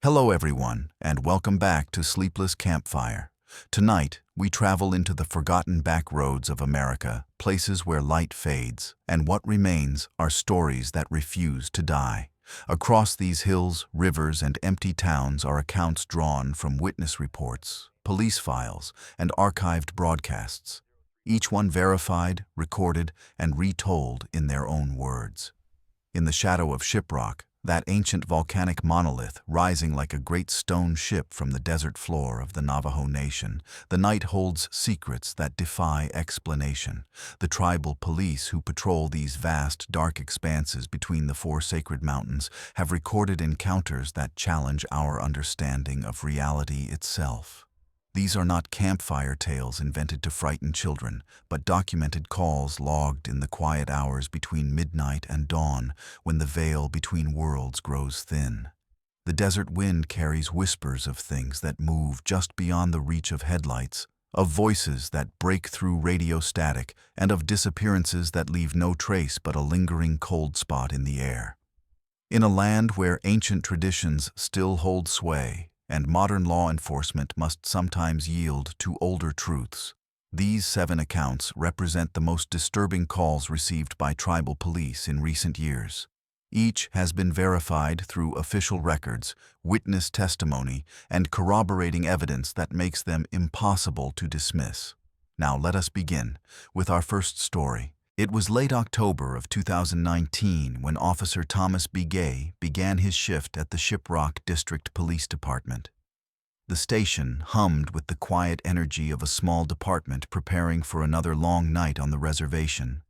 Hello everyone, and welcome back to Sleepless Campfire. Tonight, we travel into the forgotten back roads of America, places where light fades, and what remains are stories that refuse to die. Across these hills, rivers, and empty towns are accounts drawn from witness reports, police files, and archived broadcasts, each one verified, recorded, and retold in their own words. In the shadow of Shiprock, that ancient volcanic monolith rising like a great stone ship from the desert floor of the Navajo Nation, the night holds secrets that defy explanation. The tribal police who patrol these vast, dark expanses between the four sacred mountains have recorded encounters that challenge our understanding of reality itself. These are not campfire tales invented to frighten children, but documented calls logged in the quiet hours between midnight and dawn, when the veil between worlds grows thin. The desert wind carries whispers of things that move just beyond the reach of headlights, of voices that break through radio static, and of disappearances that leave no trace but a lingering cold spot in the air. In a land where ancient traditions still hold sway, and modern law enforcement must sometimes yield to older truths, these 7 accounts represent the most disturbing calls received by tribal police in recent years. Each has been verified through official records, witness testimony, and corroborating evidence that makes them impossible to dismiss. Now let us begin with our first story. It was late October of 2019 when Officer Thomas Begay began his shift at the Shiprock District Police Department. The station hummed with the quiet energy of a small department preparing for another long night on the reservation.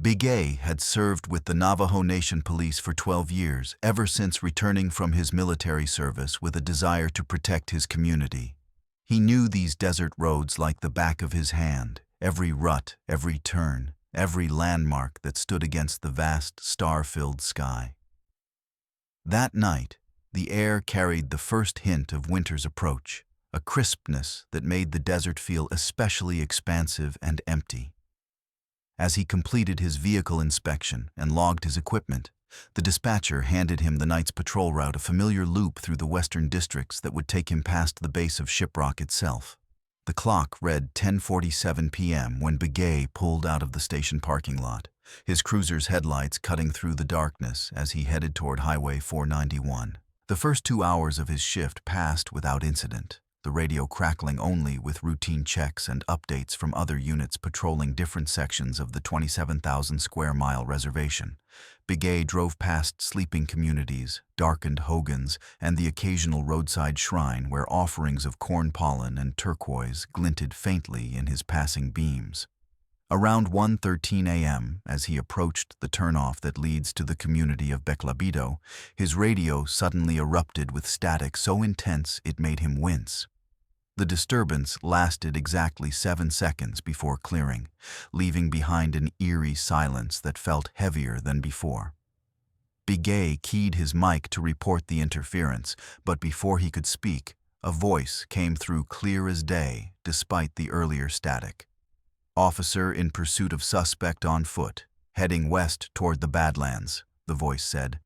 Begay had served with the Navajo Nation police for 12 years, ever since returning from his military service with a desire to protect his community. He knew these desert roads like the back of his hand, every rut, every turn, every landmark that stood against the vast, star-filled sky. That night, the air carried the first hint of winter's approach, a crispness that made the desert feel especially expansive and empty. As he completed his vehicle inspection and logged his equipment, the dispatcher handed him the night's patrol route, a familiar loop through the western districts that would take him past the base of Shiprock itself. The clock read 10:47 p.m. when Begay pulled out of the station parking lot, his cruiser's headlights cutting through the darkness as he headed toward Highway 491. The first 2 hours of his shift passed without incident, the radio crackling only with routine checks and updates from other units patrolling different sections of the 27,000-square-mile reservation. Begay drove past sleeping communities, darkened hogans, and the occasional roadside shrine where offerings of corn pollen and turquoise glinted faintly in his passing beams. Around 1:13 a.m., as he approached the turnoff that leads to the community of Beclabido, his radio suddenly erupted with static so intense it made him wince. The disturbance lasted exactly 7 seconds before clearing, leaving behind an eerie silence that felt heavier than before. Begay keyed his mic to report the interference, but before he could speak, a voice came through clear as day despite the earlier static. "Officer in pursuit of suspect on foot, heading west toward the Badlands," the voice said,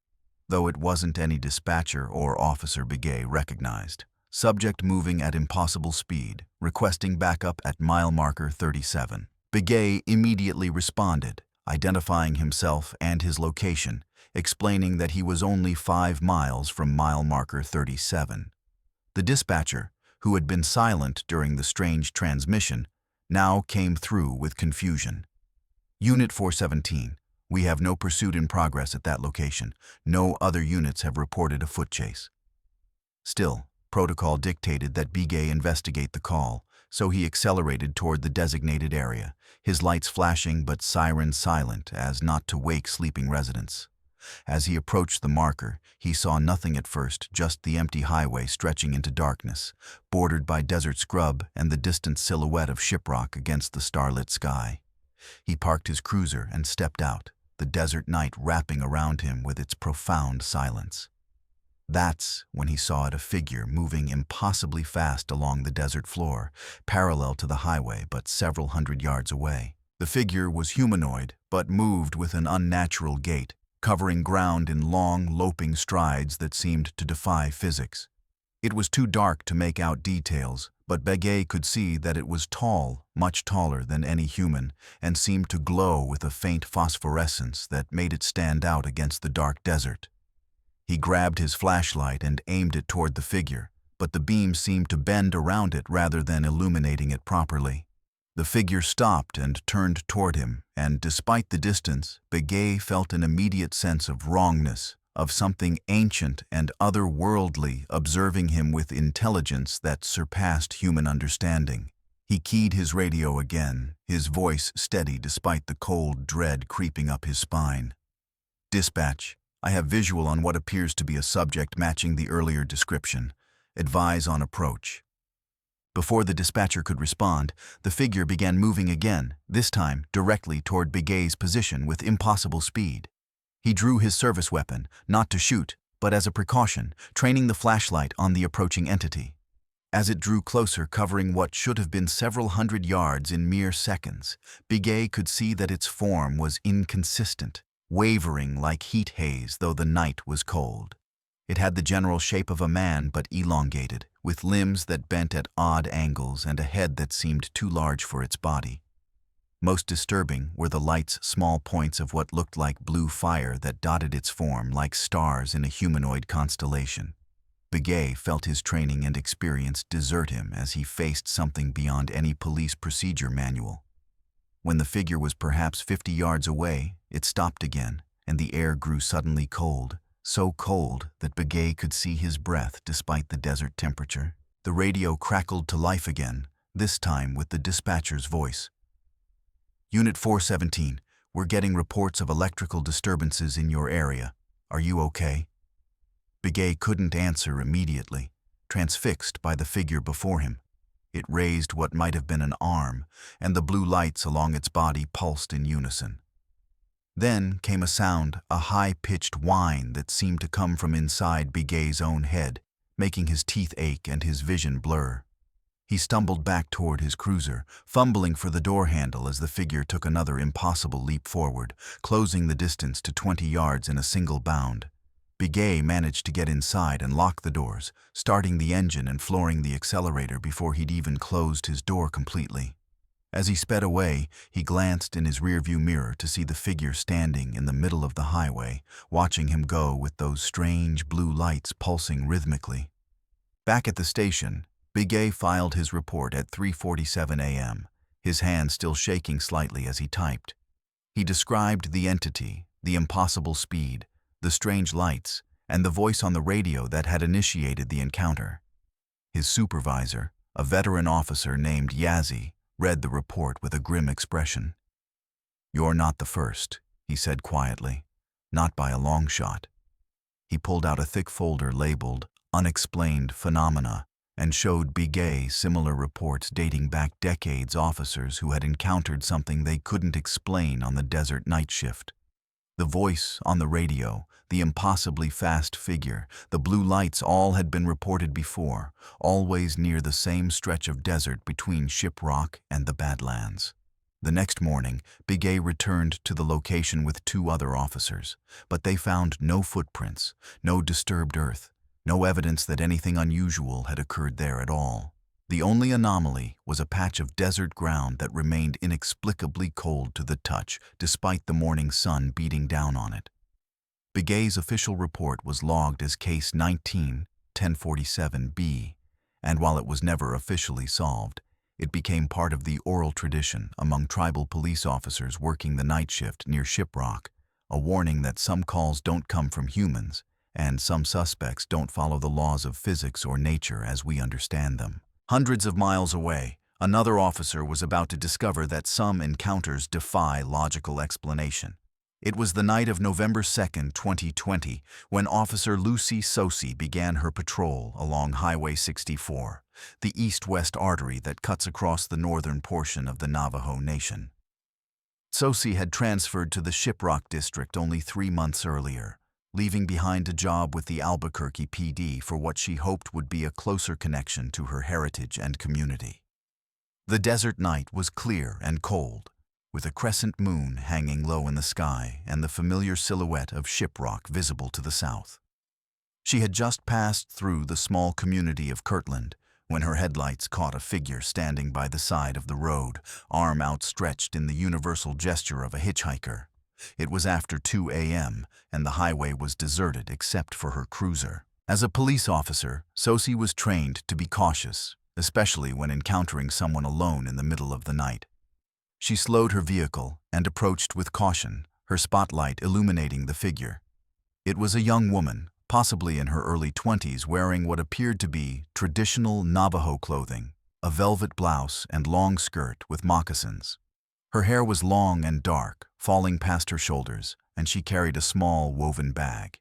though it wasn't any dispatcher or officer Begay recognized. "Subject moving at impossible speed, requesting backup at mile marker 37. Begay immediately responded, identifying himself and his location, explaining that he was only 5 miles from mile marker 37. The dispatcher, who had been silent during the strange transmission, now came through with confusion. "Unit 417, we have no pursuit in progress at that location. No other units have reported a foot chase." Still, protocol dictated that Begay investigate the call, so he accelerated toward the designated area, his lights flashing but sirens silent as not to wake sleeping residents. As he approached the marker, he saw nothing at first, just the empty highway stretching into darkness, bordered by desert scrub and the distant silhouette of Shiprock against the starlit sky. He parked his cruiser and stepped out, the desert night wrapping around him with its profound silence. That's when he saw a figure moving impossibly fast along the desert floor, parallel to the highway but several hundred yards away. The figure was humanoid, but moved with an unnatural gait, covering ground in long, loping strides that seemed to defy physics. It was too dark to make out details, but Begay could see that it was tall, much taller than any human, and seemed to glow with a faint phosphorescence that made it stand out against the dark desert. He grabbed his flashlight and aimed it toward the figure, but the beam seemed to bend around it rather than illuminating it properly. The figure stopped and turned toward him, and despite the distance, Begay felt an immediate sense of wrongness, of something ancient and otherworldly observing him with intelligence that surpassed human understanding. He keyed his radio again, his voice steady despite the cold dread creeping up his spine. "Dispatch, I have visual on what appears to be a subject matching the earlier description. Advise on approach." Before the dispatcher could respond, the figure began moving again, this time directly toward Begay's position with impossible speed. He drew his service weapon, not to shoot, but as a precaution, training the flashlight on the approaching entity. As it drew closer, covering what should have been several hundred yards in mere seconds, Begay could see that its form was inconsistent, wavering like heat haze though the night was cold. It had the general shape of a man but elongated, with limbs that bent at odd angles and a head that seemed too large for its body. Most disturbing were the light's small points of what looked like blue fire that dotted its form like stars in a humanoid constellation. Begay felt his training and experience desert him as he faced something beyond any police procedure manual. When the figure was perhaps 50 yards away, it stopped again, and the air grew suddenly cold, so cold that Begay could see his breath despite the desert temperature. The radio crackled to life again, this time with the dispatcher's voice. "Unit 417, we're getting reports of electrical disturbances in your area. Are you okay?" Begay couldn't answer immediately, transfixed by the figure before him. It raised what might have been an arm, and the blue lights along its body pulsed in unison. Then came a sound, a high-pitched whine that seemed to come from inside Begay's own head, making his teeth ache and his vision blur. He stumbled back toward his cruiser, fumbling for the door handle as the figure took another impossible leap forward, closing the distance to 20 yards in a single bound. Begay managed to get inside and lock the doors, starting the engine and flooring the accelerator before he'd even closed his door completely. As he sped away, he glanced in his rearview mirror to see the figure standing in the middle of the highway, watching him go with those strange blue lights pulsing rhythmically. Back at the station, Begay filed his report at 3:47 a.m., his hand still shaking slightly as he typed. He described the entity, the impossible speed, the strange lights, and the voice on the radio that had initiated the encounter. His supervisor, a veteran officer named Yazzie, read the report with a grim expression. "You're not the first," he said quietly. "Not by a long shot." He pulled out a thick folder labeled "Unexplained Phenomena" and showed Begay similar reports dating back decades, officers who had encountered something they couldn't explain on the desert night shift. The voice on the radio, the impossibly fast figure, the blue lights all had been reported before, always near the same stretch of desert between Shiprock and the Badlands. The next morning, Begay returned to the location with 2 other officers, but they found no footprints, no disturbed earth, no evidence that anything unusual had occurred there at all. The only anomaly was a patch of desert ground that remained inexplicably cold to the touch despite the morning sun beating down on it. Begay's official report was logged as Case 19-1047B, and while it was never officially solved, it became part of the oral tradition among tribal police officers working the night shift near Shiprock, a warning that some calls don't come from humans, and some suspects don't follow the laws of physics or nature as we understand them. Hundreds of miles away, another officer was about to discover that some encounters defy logical explanation. It was the night of November 2nd, 2020, when Officer Lucy Sosi began her patrol along Highway 64, the east-west artery that cuts across the northern portion of the Navajo Nation. Sosi had transferred to the Shiprock district only 3 months earlier, leaving behind a job with the Albuquerque PD for what she hoped would be a closer connection to her heritage and community. The desert night was clear and cold, with a crescent moon hanging low in the sky and the familiar silhouette of Shiprock visible to the south. She had just passed through the small community of Kirtland when her headlights caught a figure standing by the side of the road, arm outstretched in the universal gesture of a hitchhiker. It was after 2 a.m., and the highway was deserted except for her cruiser. As a police officer, Sosie was trained to be cautious, especially when encountering someone alone in the middle of the night. She slowed her vehicle and approached with caution, her spotlight illuminating the figure. It was a young woman, possibly in her early 20s, wearing what appeared to be traditional Navajo clothing, a velvet blouse and long skirt with moccasins. Her hair was long and dark, falling past her shoulders, and she carried a small woven bag.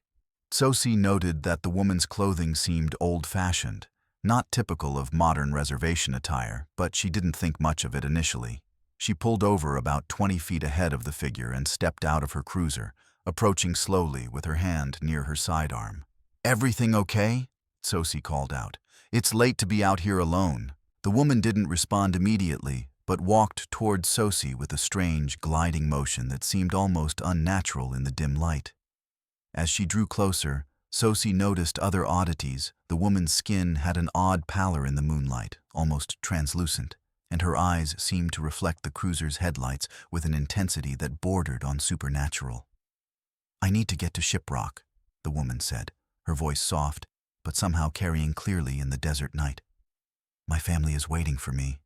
Sosie noted that the woman's clothing seemed old-fashioned, not typical of modern reservation attire, but she didn't think much of it initially. She pulled over about 20 feet ahead of the figure and stepped out of her cruiser, approaching slowly with her hand near her sidearm. "Everything okay?" Sosie called out. "It's late to be out here alone." The woman didn't respond immediately, but walked towards Sosie with a strange, gliding motion that seemed almost unnatural in the dim light. As she drew closer, Sosie noticed other oddities. The woman's skin had an odd pallor in the moonlight, almost translucent, and her eyes seemed to reflect the cruiser's headlights with an intensity that bordered on supernatural. "I need to get to Shiprock," the woman said, her voice soft, but somehow carrying clearly in the desert night. "My family is waiting for me."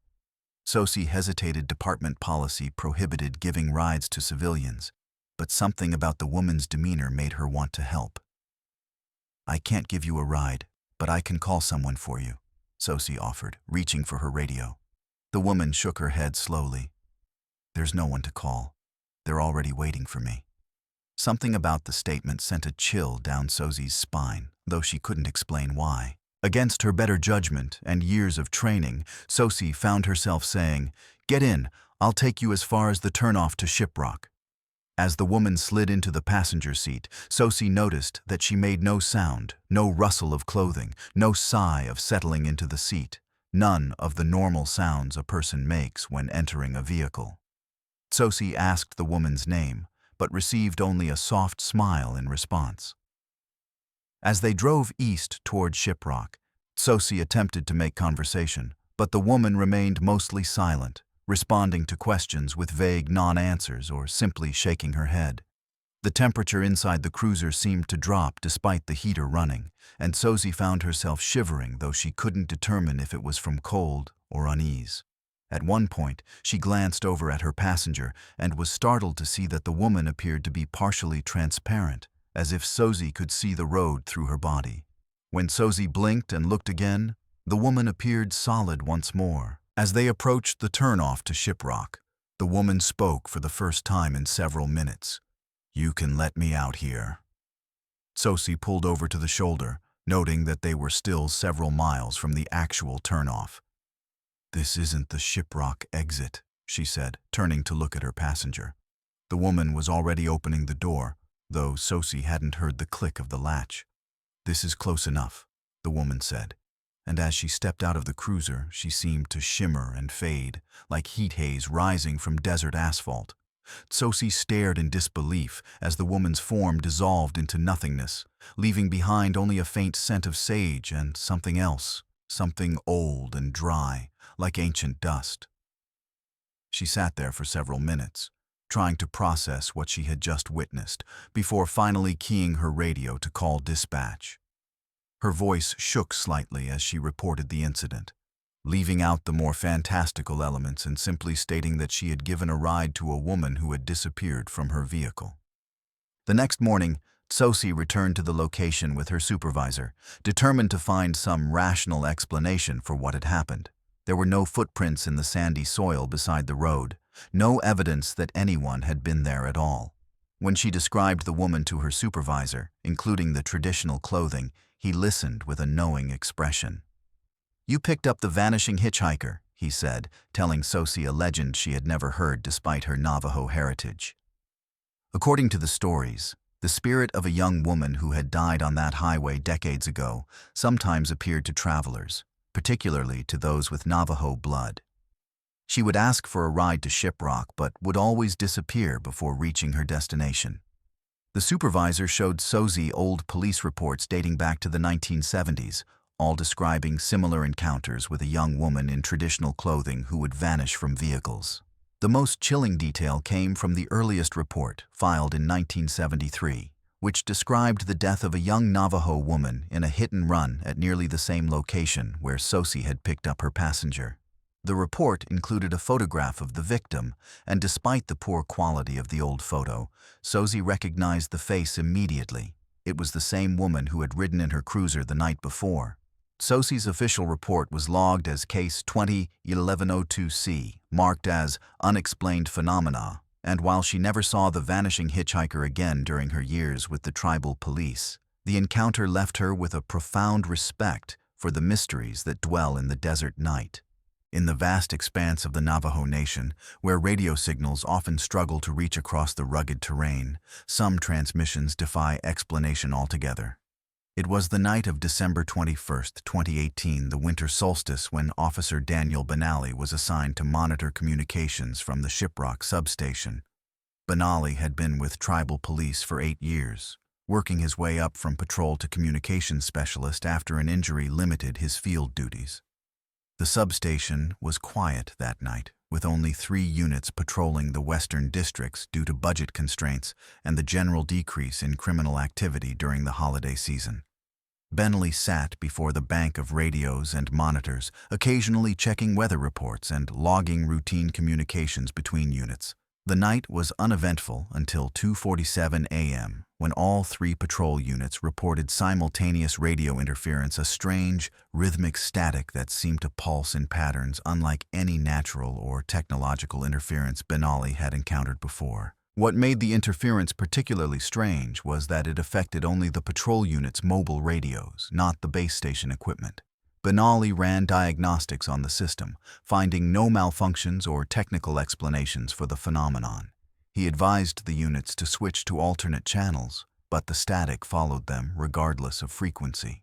Sosie hesitated. Department policy prohibited giving rides to civilians, but something about the woman's demeanor made her want to help. "I can't give you a ride, but I can call someone for you," Sosie offered, reaching for her radio. The woman shook her head slowly. "There's no one to call. They're already waiting for me." Something about the statement sent a chill down Sosie's spine, though she couldn't explain why. Against her better judgment and years of training, Sosie found herself saying, "Get in, I'll take you as far as the turnoff to Shiprock." As the woman slid into the passenger seat, Sosie noticed that she made no sound, no rustle of clothing, no sigh of settling into the seat, none of the normal sounds a person makes when entering a vehicle. Sosie asked the woman's name, but received only a soft smile in response. As they drove east toward Shiprock, Sosie attempted to make conversation, but the woman remained mostly silent, responding to questions with vague non-answers or simply shaking her head. The temperature inside the cruiser seemed to drop despite the heater running, and Sosie found herself shivering, though she couldn't determine if it was from cold or unease. At one point, she glanced over at her passenger and was startled to see that the woman appeared to be partially transparent, as if Sosie could see the road through her body. When Sosie blinked and looked again, the woman appeared solid once more. As they approached the turnoff to Shiprock, the woman spoke for the first time in several minutes. "You can let me out here." Sosie pulled over to the shoulder, noting that they were still several miles from the actual turnoff. "This isn't the Shiprock exit," she said, turning to look at her passenger. The woman was already opening the door, though Sosie hadn't heard the click of the latch. "This is close enough," the woman said, and as she stepped out of the cruiser, she seemed to shimmer and fade, like heat haze rising from desert asphalt. Sosie stared in disbelief as the woman's form dissolved into nothingness, leaving behind only a faint scent of sage and something else, something old and dry, like ancient dust. She sat there for several minutes, trying to process what she had just witnessed, before finally keying her radio to call dispatch. Her voice shook slightly as she reported the incident, leaving out the more fantastical elements and simply stating that she had given a ride to a woman who had disappeared from her vehicle. The next morning, Sosie returned to the location with her supervisor, determined to find some rational explanation for what had happened. There were no footprints in the sandy soil beside the road, no evidence that anyone had been there at all. When she described the woman to her supervisor, including the traditional clothing, he listened with a knowing expression. "You picked up the vanishing hitchhiker," he said, telling Sosie a legend she had never heard despite her Navajo heritage. According to the stories, the spirit of a young woman who had died on that highway decades ago sometimes appeared to travelers, particularly to those with Navajo blood. She would ask for a ride to Shiprock but would always disappear before reaching her destination. The supervisor showed Sozi old police reports dating back to the 1970s, all describing similar encounters with a young woman in traditional clothing who would vanish from vehicles. The most chilling detail came from the earliest report, filed in 1973, which described the death of a young Navajo woman in a hit-and-run at nearly the same location where Sozi had picked up her passenger. The report included a photograph of the victim, and despite the poor quality of the old photo, Sozi recognized the face immediately. It was the same woman who had ridden in her cruiser the night before. Sozi's official report was logged as Case 20-1102C, marked as Unexplained Phenomena, and while she never saw the vanishing hitchhiker again during her years with the tribal police, the encounter left her with a profound respect for the mysteries that dwell in the desert night. In the vast expanse of the Navajo Nation, where radio signals often struggle to reach across the rugged terrain, some transmissions defy explanation altogether. It was the night of December 21, 2018, the winter solstice, when Officer Daniel Benally was assigned to monitor communications from the Shiprock substation. Benally had been with tribal police for 8 years, working his way up from patrol to communications specialist after an injury limited his field duties. The substation was quiet that night, with only 3 units patrolling the western districts due to budget constraints and the general decrease in criminal activity during the holiday season. Benally sat before the bank of radios and monitors, occasionally checking weather reports and logging routine communications between units. The night was uneventful until 2:47 a.m., when all 3 patrol units reported simultaneous radio interference, a strange, rhythmic static that seemed to pulse in patterns unlike any natural or technological interference Benally had encountered before. What made the interference particularly strange was that it affected only the patrol unit's mobile radios, not the base station equipment. Benally ran diagnostics on the system, finding no malfunctions or technical explanations for the phenomenon. He advised the units to switch to alternate channels, but the static followed them regardless of frequency.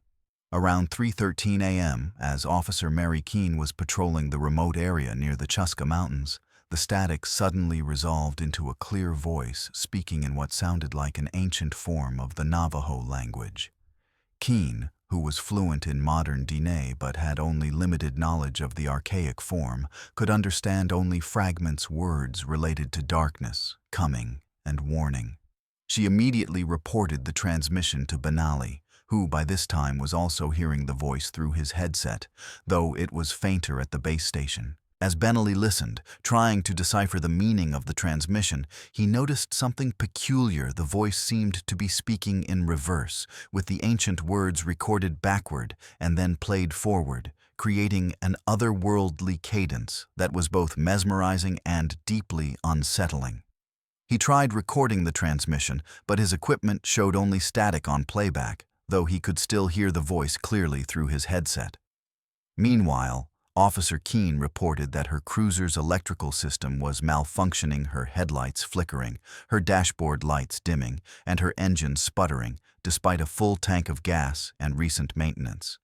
Around 3:13 a.m., as Officer Mary Keene was patrolling the remote area near the Chuska Mountains, the static suddenly resolved into a clear voice speaking in what sounded like an ancient form of the Navajo language. Keene, who was fluent in modern Diné but had only limited knowledge of the archaic form, could understand only fragments words related to darkness, coming, and warning. She immediately reported the transmission to Benally, who by this time was also hearing the voice through his headset, though it was fainter at the base station. As Benally listened, trying to decipher the meaning of the transmission, he noticed something peculiar. The voice seemed to be speaking in reverse, with the ancient words recorded backward and then played forward, creating an otherworldly cadence that was both mesmerizing and deeply unsettling. He tried recording the transmission, but his equipment showed only static on playback, though he could still hear the voice clearly through his headset. Meanwhile, Officer Keene reported that her cruiser's electrical system was malfunctioning, her headlights flickering, her dashboard lights dimming, and her engine sputtering, despite a full tank of gas and recent maintenance.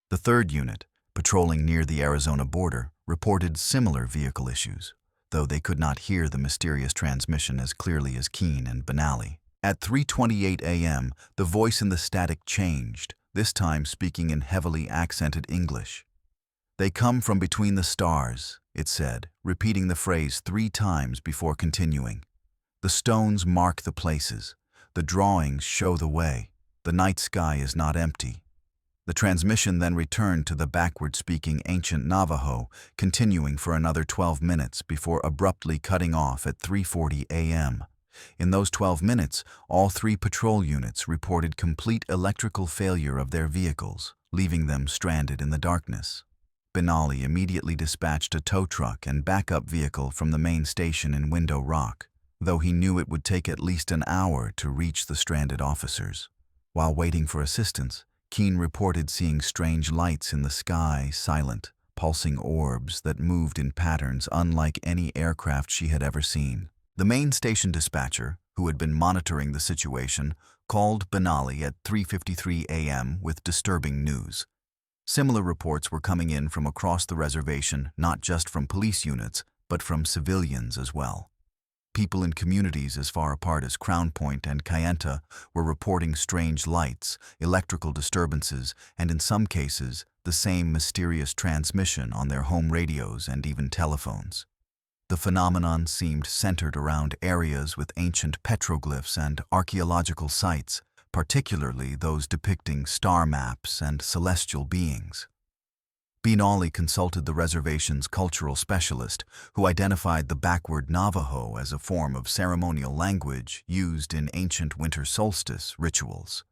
The 3rd unit, patrolling near the Arizona border, reported similar vehicle issues, though they could not hear the mysterious transmission as clearly as Keene and Benally. At 3:28 a.m., the voice in the static changed, this time speaking in heavily accented English. "They come from between the stars," it said, repeating the phrase 3 times before continuing. "The stones mark the places. The drawings show the way. The night sky is not empty." The transmission then returned to the backward-speaking ancient Navajo, continuing for another 12 minutes before abruptly cutting off at 3:40 a.m. In those 12 minutes, all 3 patrol units reported complete electrical failure of their vehicles, leaving them stranded in the darkness. Benally immediately dispatched a tow truck and backup vehicle from the main station in Window Rock, though he knew it would take at least an hour to reach the stranded officers. While waiting for assistance, Keene reported seeing strange lights in the sky, silent, pulsing orbs that moved in patterns unlike any aircraft she had ever seen. The main station dispatcher, who had been monitoring the situation, called Benally at 3:53 a.m. with disturbing news. Similar reports were coming in from across the reservation, not just from police units, but from civilians as well. People in communities as far apart as Crown Point and Kayenta were reporting strange lights, electrical disturbances, and in some cases, the same mysterious transmission on their home radios and even telephones. The phenomenon seemed centered around areas with ancient petroglyphs and archaeological sites, particularly those depicting star maps and celestial beings. Benally consulted the reservation's cultural specialist, who identified the backward Navajo as a form of ceremonial language used in ancient winter solstice rituals.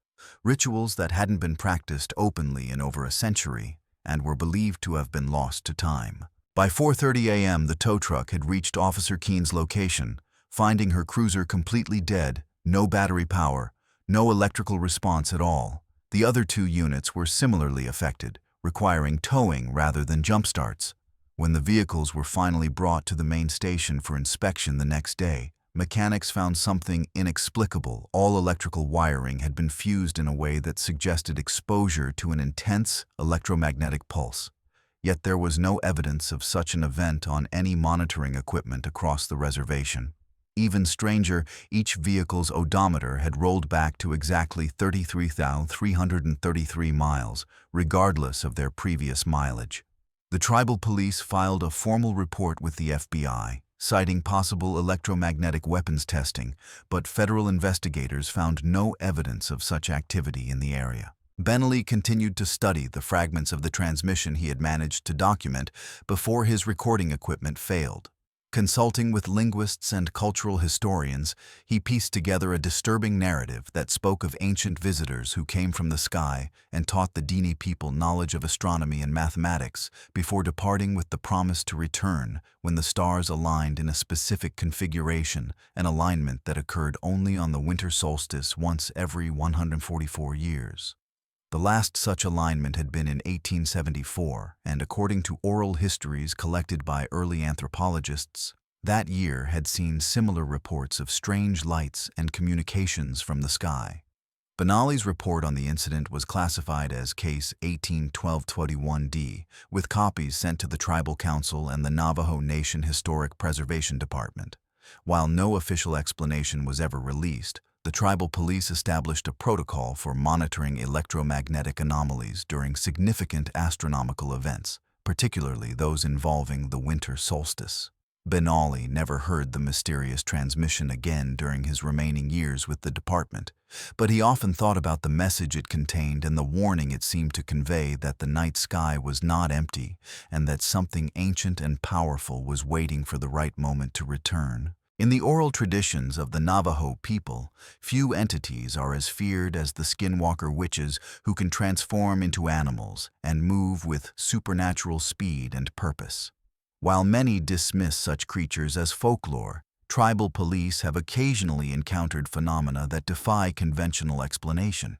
Rituals that hadn't been practiced openly in over a century and were believed to have been lost to time. By 4:30 a.m., the tow truck had reached Officer Keene's location, finding her cruiser completely dead, no battery power, no electrical response at all. The other two units were similarly affected, requiring towing rather than jump starts. When the vehicles were finally brought to the main station for inspection the next day, mechanics found something inexplicable. All electrical wiring had been fused in a way that suggested exposure to an intense electromagnetic pulse. Yet there was no evidence of such an event on any monitoring equipment across the reservation. Even stranger, each vehicle's odometer had rolled back to exactly 33,333 miles, regardless of their previous mileage. The tribal police filed a formal report with the FBI, citing possible electromagnetic weapons testing, but federal investigators found no evidence of such activity in the area. Benally continued to study the fragments of the transmission he had managed to document before his recording equipment failed. Consulting with linguists and cultural historians, he pieced together a disturbing narrative that spoke of ancient visitors who came from the sky and taught the Dini people knowledge of astronomy and mathematics before departing with the promise to return when the stars aligned in a specific configuration, an alignment that occurred only on the winter solstice once every 144 years. The last such alignment had been in 1874, and according to oral histories collected by early anthropologists, that year had seen similar reports of strange lights and communications from the sky. Benally's report on the incident was classified as Case 18-1221D, with copies sent to the Tribal Council and the Navajo Nation Historic Preservation Department. While no official explanation was ever released, the tribal police established a protocol for monitoring electromagnetic anomalies during significant astronomical events, particularly those involving the winter solstice. Benally never heard the mysterious transmission again during his remaining years with the department, but he often thought about the message it contained and the warning it seemed to convey that the night sky was not empty and that something ancient and powerful was waiting for the right moment to return. In the oral traditions of the Navajo people, few entities are as feared as the skinwalker witches who can transform into animals and move with supernatural speed and purpose. While many dismiss such creatures as folklore, tribal police have occasionally encountered phenomena that defy conventional explanation.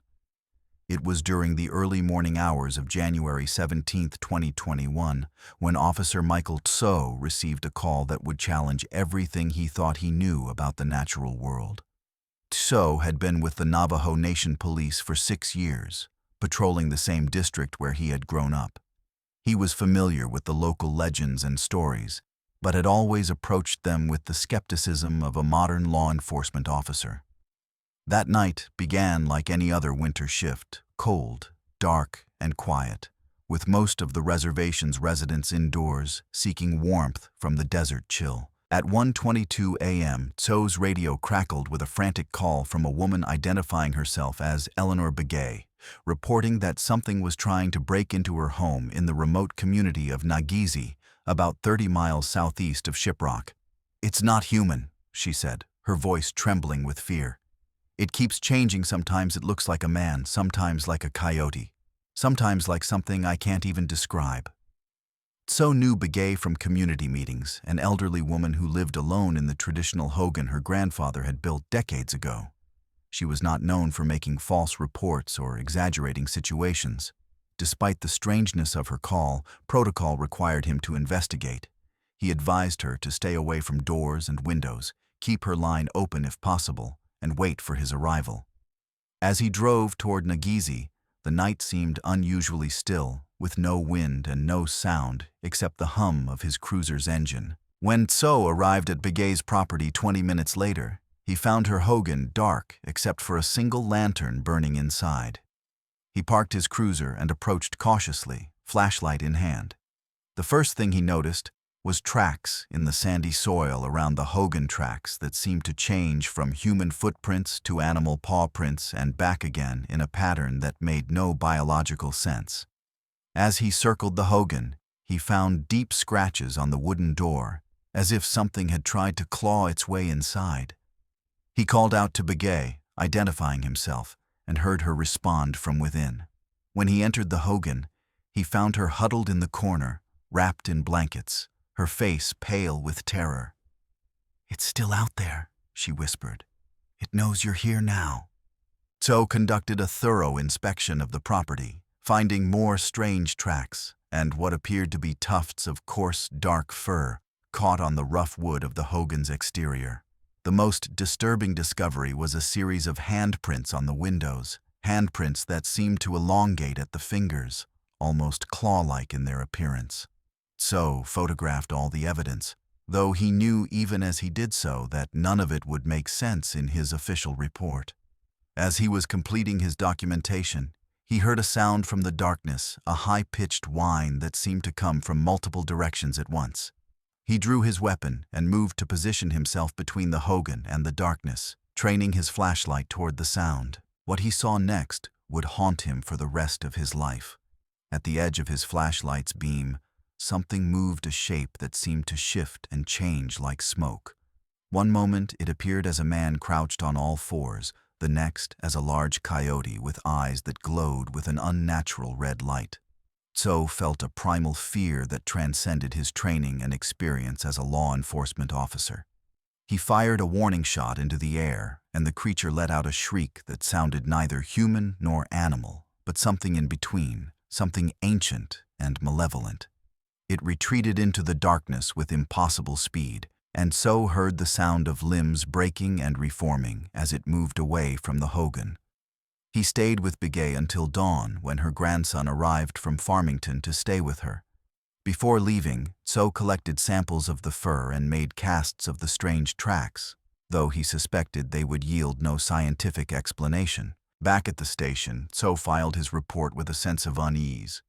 It was during the early morning hours of January 17, 2021, when Officer Michael Tso received a call that would challenge everything he thought he knew about the natural world. Tso had been with the Navajo Nation police for 6 years, patrolling the same district where he had grown up. He was familiar with the local legends and stories, but had always approached them with the skepticism of a modern law enforcement officer. That night began like any other winter shift, cold, dark, and quiet, with most of the reservation's residents indoors seeking warmth from the desert chill. At 1:22 a.m., Tso's radio crackled with a frantic call from a woman identifying herself as Eleanor Begay, reporting that something was trying to break into her home in the remote community of Nagizi, about 30 miles southeast of Shiprock. "It's not human," she said, her voice trembling with fear. "It keeps changing. Sometimes it looks like a man, sometimes like a coyote, sometimes like something I can't even describe." Tso knew Begay from community meetings, an elderly woman who lived alone in the traditional hogan her grandfather had built decades ago. She was not known for making false reports or exaggerating situations. Despite the strangeness of her call, protocol required him to investigate. He advised her to stay away from doors and windows, keep her line open if possible, and wait for his arrival. As he drove toward Nagizi, the night seemed unusually still, with no wind and no sound except the hum of his cruiser's engine. When Tso arrived at Begay's property 20 minutes later, he found her hogan dark except for a single lantern burning inside. He parked his cruiser and approached cautiously, flashlight in hand. The first thing he noticed was tracks in the sandy soil around the hogan tracks that seemed to change from human footprints to animal paw prints and back again in a pattern that made no biological sense. As he circled the hogan, he found deep scratches on the wooden door, as if something had tried to claw its way inside. He called out to Begay, identifying himself, and heard her respond from within. When he entered the hogan, he found her huddled in the corner, wrapped in blankets, her face pale with terror. "It's still out there," she whispered. "It knows you're here now." Tso conducted a thorough inspection of the property, finding more strange tracks and what appeared to be tufts of coarse, dark fur caught on the rough wood of the hogan's exterior. The most disturbing discovery was a series of handprints on the windows, handprints that seemed to elongate at the fingers, almost claw-like in their appearance. Tso photographed all the evidence, though he knew even as he did so that none of it would make sense in his official report. As he was completing his documentation, he heard a sound from the darkness, a high-pitched whine that seemed to come from multiple directions at once. He drew his weapon and moved to position himself between the hogan and the darkness, training his flashlight toward the sound. What he saw next would haunt him for the rest of his life. At the edge of his flashlight's beam, something moved, a shape that seemed to shift and change like smoke. One moment it appeared as a man crouched on all fours, the next as a large coyote with eyes that glowed with an unnatural red light. Tso felt a primal fear that transcended his training and experience as a law enforcement officer. He fired a warning shot into the air, and the creature let out a shriek that sounded neither human nor animal, but something in between, something ancient and malevolent. It retreated into the darkness with impossible speed, and Tso heard the sound of limbs breaking and reforming as it moved away from the hogan. He stayed with Begay until dawn, when her grandson arrived from Farmington to stay with her. Before leaving, Tso collected samples of the fur and made casts of the strange tracks, though he suspected they would yield no scientific explanation. Back at the station, Tso filed his report with a sense of unease.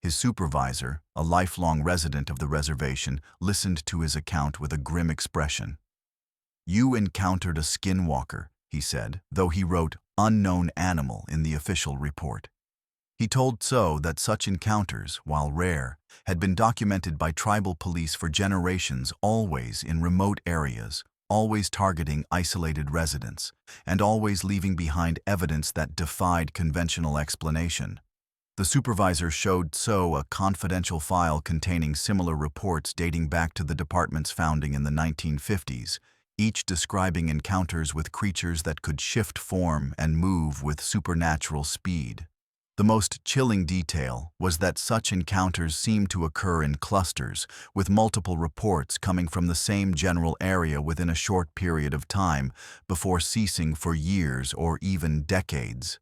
His supervisor, a lifelong resident of the reservation, listened to his account with a grim expression. "You encountered a skinwalker," he said, though he wrote "unknown animal" in the official report. He told Tso that such encounters, while rare, had been documented by tribal police for generations, always in remote areas, always targeting isolated residents, and always leaving behind evidence that defied conventional explanation. The supervisor showed Tso a confidential file containing similar reports dating back to the department's founding in the 1950s, each describing encounters with creatures that could shift form and move with supernatural speed. The most chilling detail was that such encounters seemed to occur in clusters, with multiple reports coming from the same general area within a short period of time, before ceasing for years or even decades.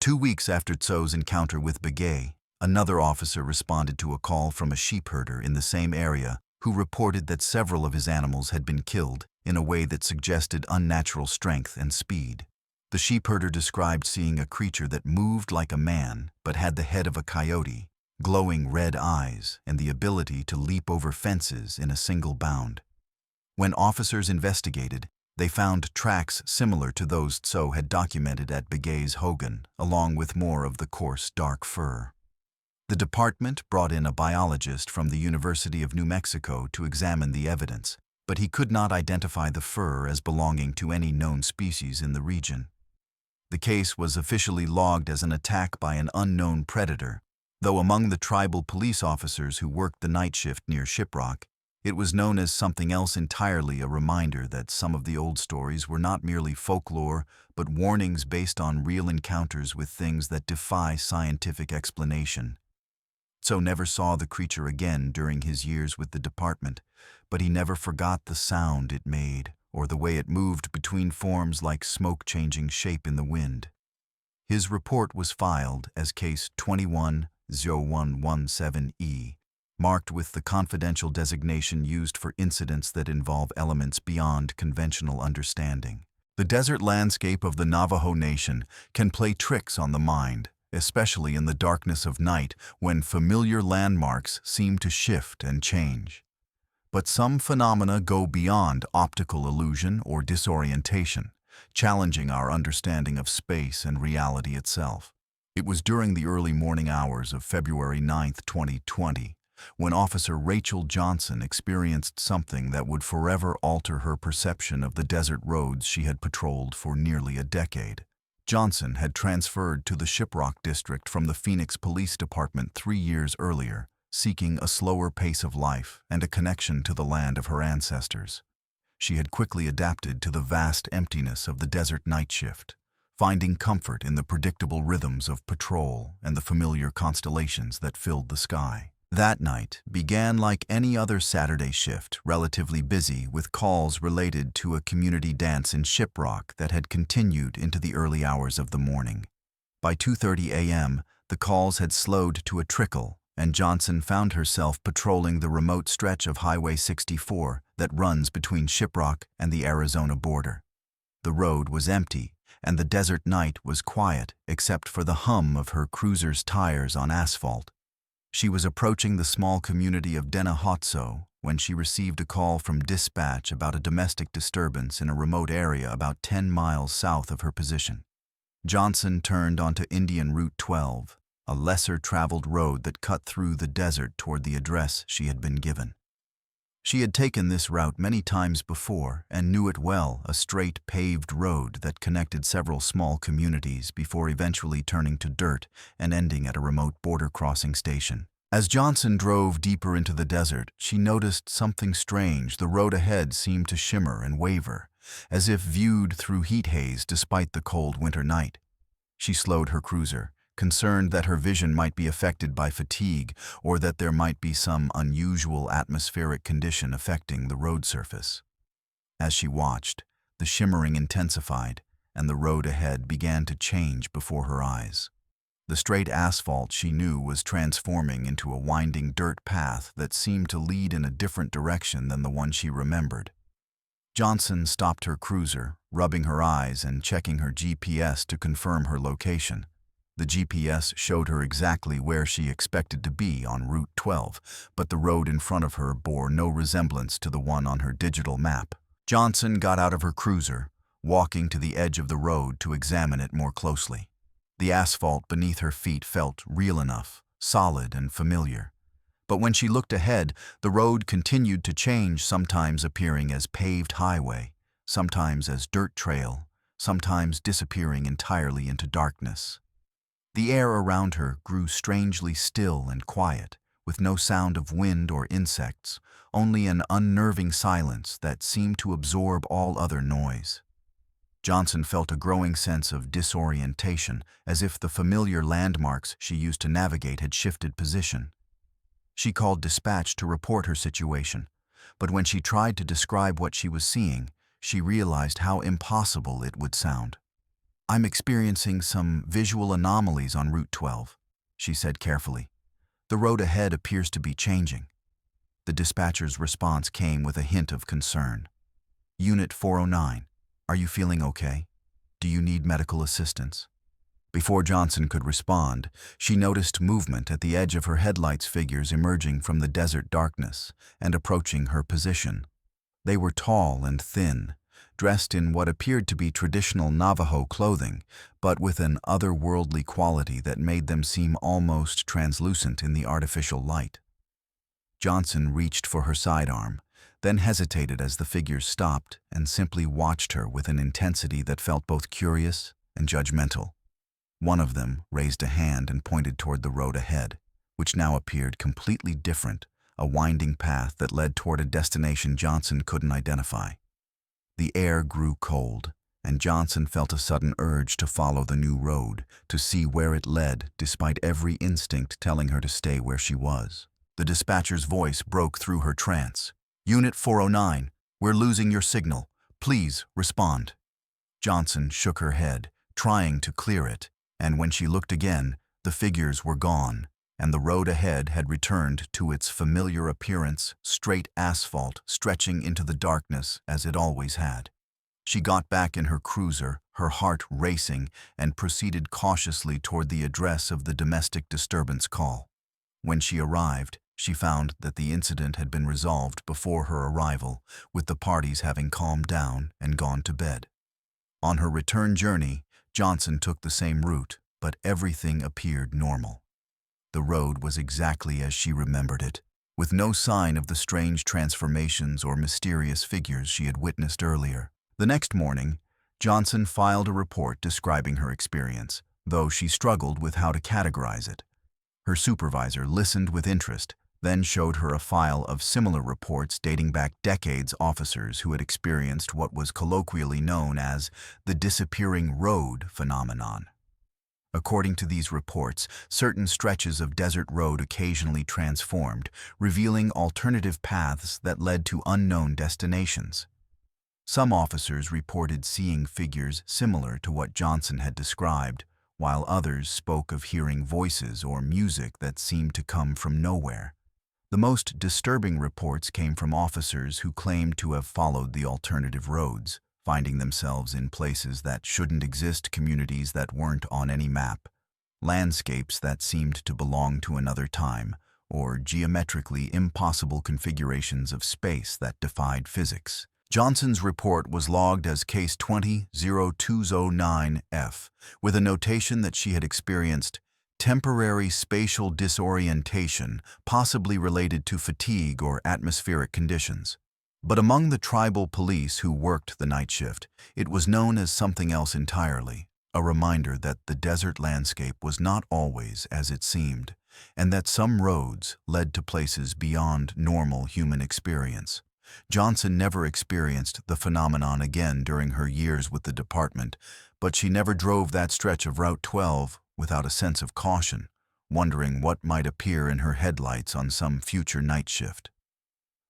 2 weeks after Tso's encounter with Begay, another officer responded to a call from a sheep herder in the same area who reported that several of his animals had been killed in a way that suggested unnatural strength and speed. The sheepherder described seeing a creature that moved like a man but had the head of a coyote, glowing red eyes, and the ability to leap over fences in a single bound. When officers investigated, they found tracks similar to those Tso had documented at Begay's hogan, along with more of the coarse, dark fur. The department brought in a biologist from the University of New Mexico to examine the evidence, but he could not identify the fur as belonging to any known species in the region. The case was officially logged as an attack by an unknown predator, though among the tribal police officers who worked the night shift near Shiprock, it was known as something else entirely, a reminder that some of the old stories were not merely folklore, but warnings based on real encounters with things that defy scientific explanation. Tso never saw the creature again during his years with the department, but he never forgot the sound it made, or the way it moved between forms like smoke changing shape in the wind. His report was filed as Case 21-0117E, marked with the confidential designation used for incidents that involve elements beyond conventional understanding. The desert landscape of the Navajo Nation can play tricks on the mind, especially in the darkness of night when familiar landmarks seem to shift and change. But some phenomena go beyond optical illusion or disorientation, challenging our understanding of space and reality itself. It was during the early morning hours of February 9, 2020, when Officer Rachel Johnson experienced something that would forever alter her perception of the desert roads she had patrolled for nearly a decade. Johnson had transferred to the Shiprock district from the Phoenix Police Department 3 years earlier, seeking a slower pace of life and a connection to the land of her ancestors. She had quickly adapted to the vast emptiness of the desert night shift, finding comfort in the predictable rhythms of patrol and the familiar constellations that filled the sky. That night began like any other Saturday shift, relatively busy with calls related to a community dance in Shiprock that had continued into the early hours of the morning. By 2:30 a.m., the calls had slowed to a trickle, and Johnson found herself patrolling the remote stretch of Highway 64 that runs between Shiprock and the Arizona border. The road was empty, and the desert night was quiet except for the hum of her cruiser's tires on asphalt. She was approaching the small community of Denahotso when she received a call from dispatch about a domestic disturbance in a remote area about 10 miles south of her position. Johnson turned onto Indian Route 12, a lesser-traveled road that cut through the desert toward the address she had been given. She had taken this route many times before and knew it well, a straight, paved road that connected several small communities before eventually turning to dirt and ending at a remote border crossing station. As Johnson drove deeper into the desert, she noticed something strange. The road ahead seemed to shimmer and waver, as if viewed through heat haze despite the cold winter night. She slowed her cruiser, concerned that her vision might be affected by fatigue or that there might be some unusual atmospheric condition affecting the road surface. As she watched, the shimmering intensified, and the road ahead began to change before her eyes. The straight asphalt she knew was transforming into a winding dirt path that seemed to lead in a different direction than the one she remembered. Johnson stopped her cruiser, rubbing her eyes and checking her GPS to confirm her location. The GPS showed her exactly where she expected to be on Route 12, but the road in front of her bore no resemblance to the one on her digital map. Johnson got out of her cruiser, walking to the edge of the road to examine it more closely. The asphalt beneath her feet felt real enough, solid and familiar. But when she looked ahead, the road continued to change, sometimes appearing as paved highway, sometimes as dirt trail, sometimes disappearing entirely into darkness. The air around her grew strangely still and quiet, with no sound of wind or insects, only an unnerving silence that seemed to absorb all other noise. Johnson felt a growing sense of disorientation, as if the familiar landmarks she used to navigate had shifted position. She called dispatch to report her situation, but when she tried to describe what she was seeing, she realized how impossible it would sound. "I'm experiencing some visual anomalies on Route 12, she said carefully. "The road ahead appears to be changing." The dispatcher's response came with a hint of concern. "Unit 409, are you feeling okay? Do you need medical assistance?" Before Johnson could respond, she noticed movement at the edge of her headlights, figures emerging from the desert darkness and approaching her position. They were tall and thin, dressed in what appeared to be traditional Navajo clothing, but with an otherworldly quality that made them seem almost translucent in the artificial light. Johnson reached for her sidearm, then hesitated as the figures stopped and simply watched her with an intensity that felt both curious and judgmental. One of them raised a hand and pointed toward the road ahead, which now appeared completely different, a winding path that led toward a destination Johnson couldn't identify. The air grew cold, and Johnson felt a sudden urge to follow the new road, to see where it led, despite every instinct telling her to stay where she was. The dispatcher's voice broke through her trance. "Unit 409, we're losing your signal. Please respond." Johnson shook her head, trying to clear it, and when she looked again, the figures were gone, and the road ahead had returned to its familiar appearance, straight asphalt stretching into the darkness as it always had. She got back in her cruiser, her heart racing, and proceeded cautiously toward the address of the domestic disturbance call. When she arrived, she found that the incident had been resolved before her arrival, with the parties having calmed down and gone to bed. On her return journey, Johnson took the same route, but everything appeared normal. The road was exactly as she remembered it, with no sign of the strange transformations or mysterious figures she had witnessed earlier. The next morning, Johnson filed a report describing her experience, though she struggled with how to categorize it. Her supervisor listened with interest, then showed her a file of similar reports dating back decades, officers who had experienced what was colloquially known as the disappearing road phenomenon. According to these reports, certain stretches of desert road occasionally transformed, revealing alternative paths that led to unknown destinations. Some officers reported seeing figures similar to what Johnson had described, while others spoke of hearing voices or music that seemed to come from nowhere. The most disturbing reports came from officers who claimed to have followed the alternative roads, finding themselves in places that shouldn't exist, communities that weren't on any map, landscapes that seemed to belong to another time, or geometrically impossible configurations of space that defied physics. Johnson's report was logged as Case 20-0209F, with a notation that she had experienced temporary spatial disorientation, possibly related to fatigue or atmospheric conditions. But among the tribal police who worked the night shift, it was known as something else entirely, a reminder that the desert landscape was not always as it seemed, and that some roads led to places beyond normal human experience. Johnson never experienced the phenomenon again during her years with the department, but she never drove that stretch of Route 12 without a sense of caution, wondering what might appear in her headlights on some future night shift.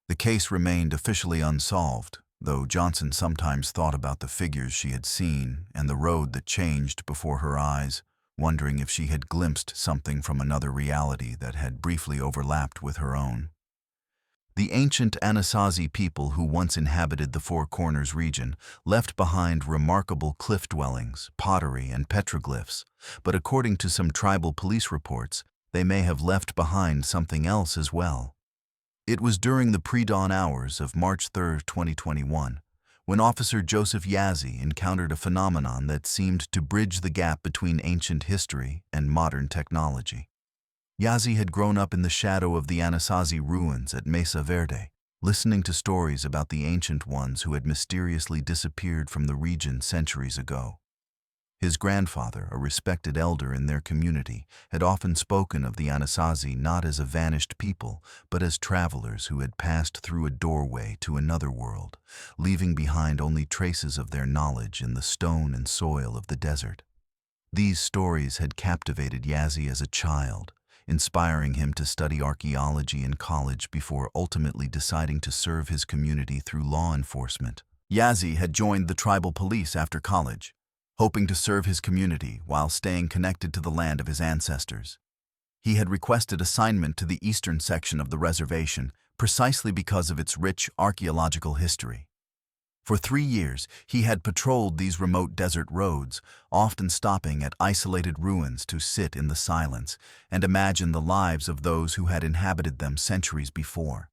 The case remained officially unsolved, though Johnson sometimes thought about the figures she had seen and the road that changed before her eyes, wondering if she had glimpsed something from another reality that had briefly overlapped with her own. The ancient Anasazi people who once inhabited the Four Corners region left behind remarkable cliff dwellings, pottery, and petroglyphs, but according to some tribal police reports, they may have left behind something else as well. It was during the pre-dawn hours of March 3, 2021, when Officer Joseph Yazzie encountered a phenomenon that seemed to bridge the gap between ancient history and modern technology. Yazzie had grown up in the shadow of the Anasazi ruins at Mesa Verde, listening to stories about the ancient ones who had mysteriously disappeared from the region centuries ago. His grandfather, a respected elder in their community, had often spoken of the Anasazi not as a vanished people, but as travelers who had passed through a doorway to another world, leaving behind only traces of their knowledge in the stone and soil of the desert. These stories had captivated Yazzie as a child, inspiring him to study archaeology in college before ultimately deciding to serve his community through law enforcement. Yazzie had joined the tribal police after college, hoping to serve his community while staying connected to the land of his ancestors. He had requested assignment to the eastern section of the reservation precisely because of its rich archaeological history. For 3 years, he had patrolled these remote desert roads, often stopping at isolated ruins to sit in the silence and imagine the lives of those who had inhabited them centuries before.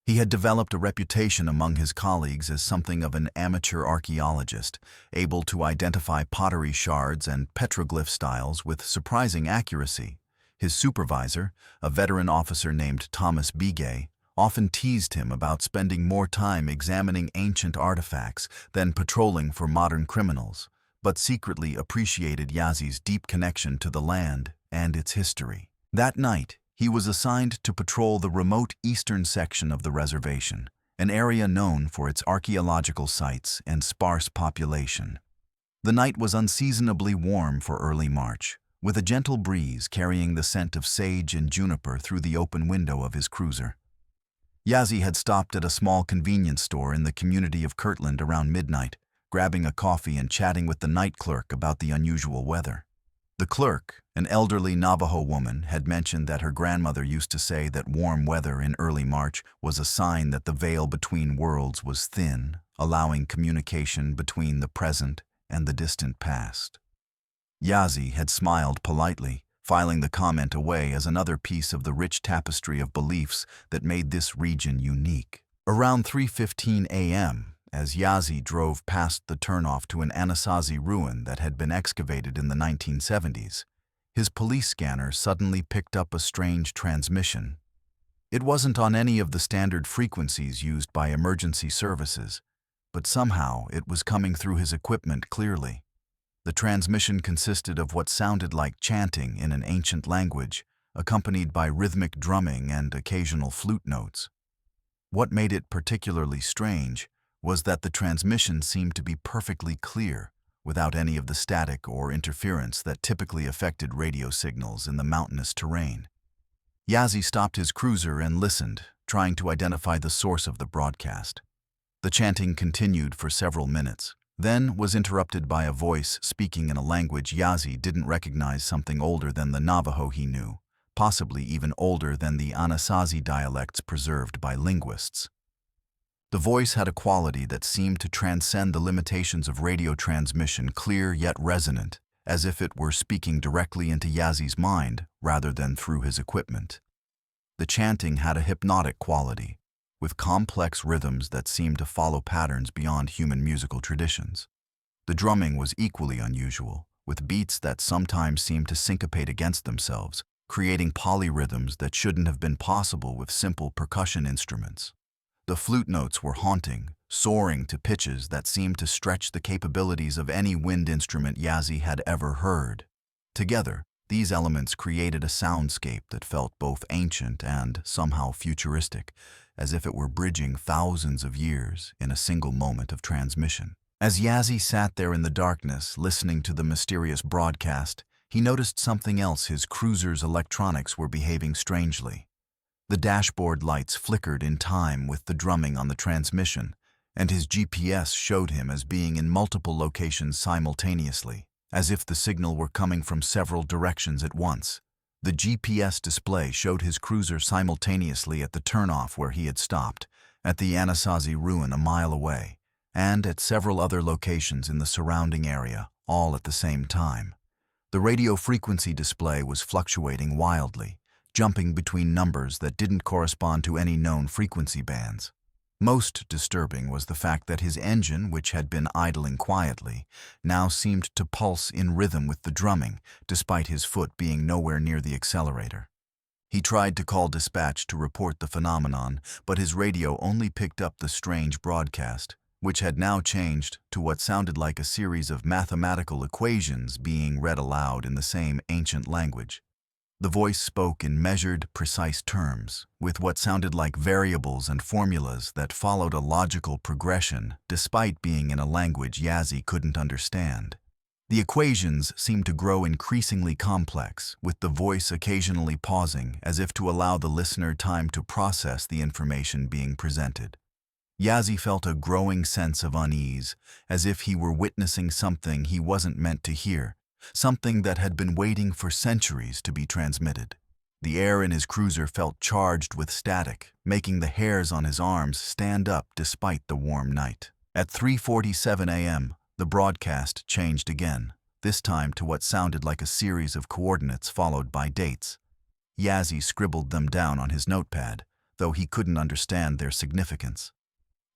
He had developed a reputation among his colleagues as something of an amateur archaeologist, able to identify pottery shards and petroglyph styles with surprising accuracy. His supervisor, a veteran officer named Thomas Begay, often teased him about spending more time examining ancient artifacts than patrolling for modern criminals, but secretly appreciated Yazzie's deep connection to the land and its history. That night, he was assigned to patrol the remote eastern section of the reservation, an area known for its archaeological sites and sparse population. The night was unseasonably warm for early March, with a gentle breeze carrying the scent of sage and juniper through the open window of his cruiser. Yazzie had stopped at a small convenience store in the community of Kirtland around midnight, grabbing a coffee and chatting with the night clerk about the unusual weather. The clerk, an elderly Navajo woman, had mentioned that her grandmother used to say that warm weather in early March was a sign that the veil between worlds was thin, allowing communication between the present and the distant past. Yazi had smiled politely, filing the comment away as another piece of the rich tapestry of beliefs that made this region unique. Around 3:15 a.m., as Yazi drove past the turnoff to an Anasazi ruin that had been excavated in the 1970s, his police scanner suddenly picked up a strange transmission. It wasn't on any of the standard frequencies used by emergency services, but somehow it was coming through his equipment clearly. The transmission consisted of what sounded like chanting in an ancient language, accompanied by rhythmic drumming and occasional flute notes. What made it particularly strange was that the transmission seemed to be perfectly clear, without any of the static or interference that typically affected radio signals in the mountainous terrain. Yazi stopped his cruiser and listened, trying to identify the source of the broadcast. The chanting continued for several minutes, then was interrupted by a voice speaking in a language Yazi didn't recognize, something older than the Navajo he knew, possibly even older than the Anasazi dialects preserved by linguists. The voice had a quality that seemed to transcend the limitations of radio transmission, clear yet resonant, as if it were speaking directly into Yazi's mind rather than through his equipment. The chanting had a hypnotic quality, with complex rhythms that seemed to follow patterns beyond human musical traditions. The drumming was equally unusual, with beats that sometimes seemed to syncopate against themselves, creating polyrhythms that shouldn't have been possible with simple percussion instruments. The flute notes were haunting, soaring to pitches that seemed to stretch the capabilities of any wind instrument Yazi had ever heard. Together, these elements created a soundscape that felt both ancient and somehow futuristic, as if it were bridging thousands of years in a single moment of transmission. As Yazi sat there in the darkness, listening to the mysterious broadcast, he noticed something else. His cruiser's electronics were behaving strangely. The dashboard lights flickered in time with the drumming on the transmission, and his GPS showed him as being in multiple locations simultaneously, as if the signal were coming from several directions at once. The GPS display showed his cruiser simultaneously at the turnoff where he had stopped, at the Anasazi ruin a mile away, and at several other locations in the surrounding area, all at the same time. The radio frequency display was fluctuating wildly, jumping between numbers that didn't correspond to any known frequency bands. Most disturbing was the fact that his engine, which had been idling quietly, now seemed to pulse in rhythm with the drumming, despite his foot being nowhere near the accelerator. He tried to call dispatch to report the phenomenon, but his radio only picked up the strange broadcast, which had now changed to what sounded like a series of mathematical equations being read aloud in the same ancient language. The voice spoke in measured, precise terms, with what sounded like variables and formulas that followed a logical progression, despite being in a language Yazi couldn't understand. The equations seemed to grow increasingly complex, with the voice occasionally pausing as if to allow the listener time to process the information being presented. Yazi felt a growing sense of unease, as if he were witnessing something he wasn't meant to hear, something that had been waiting for centuries to be transmitted. The air in his cruiser felt charged with static, making the hairs on his arms stand up despite the warm night. At 3:47 a.m., the broadcast changed again, this time to what sounded like a series of coordinates followed by dates. Yazi scribbled them down on his notepad, though he couldn't understand their significance.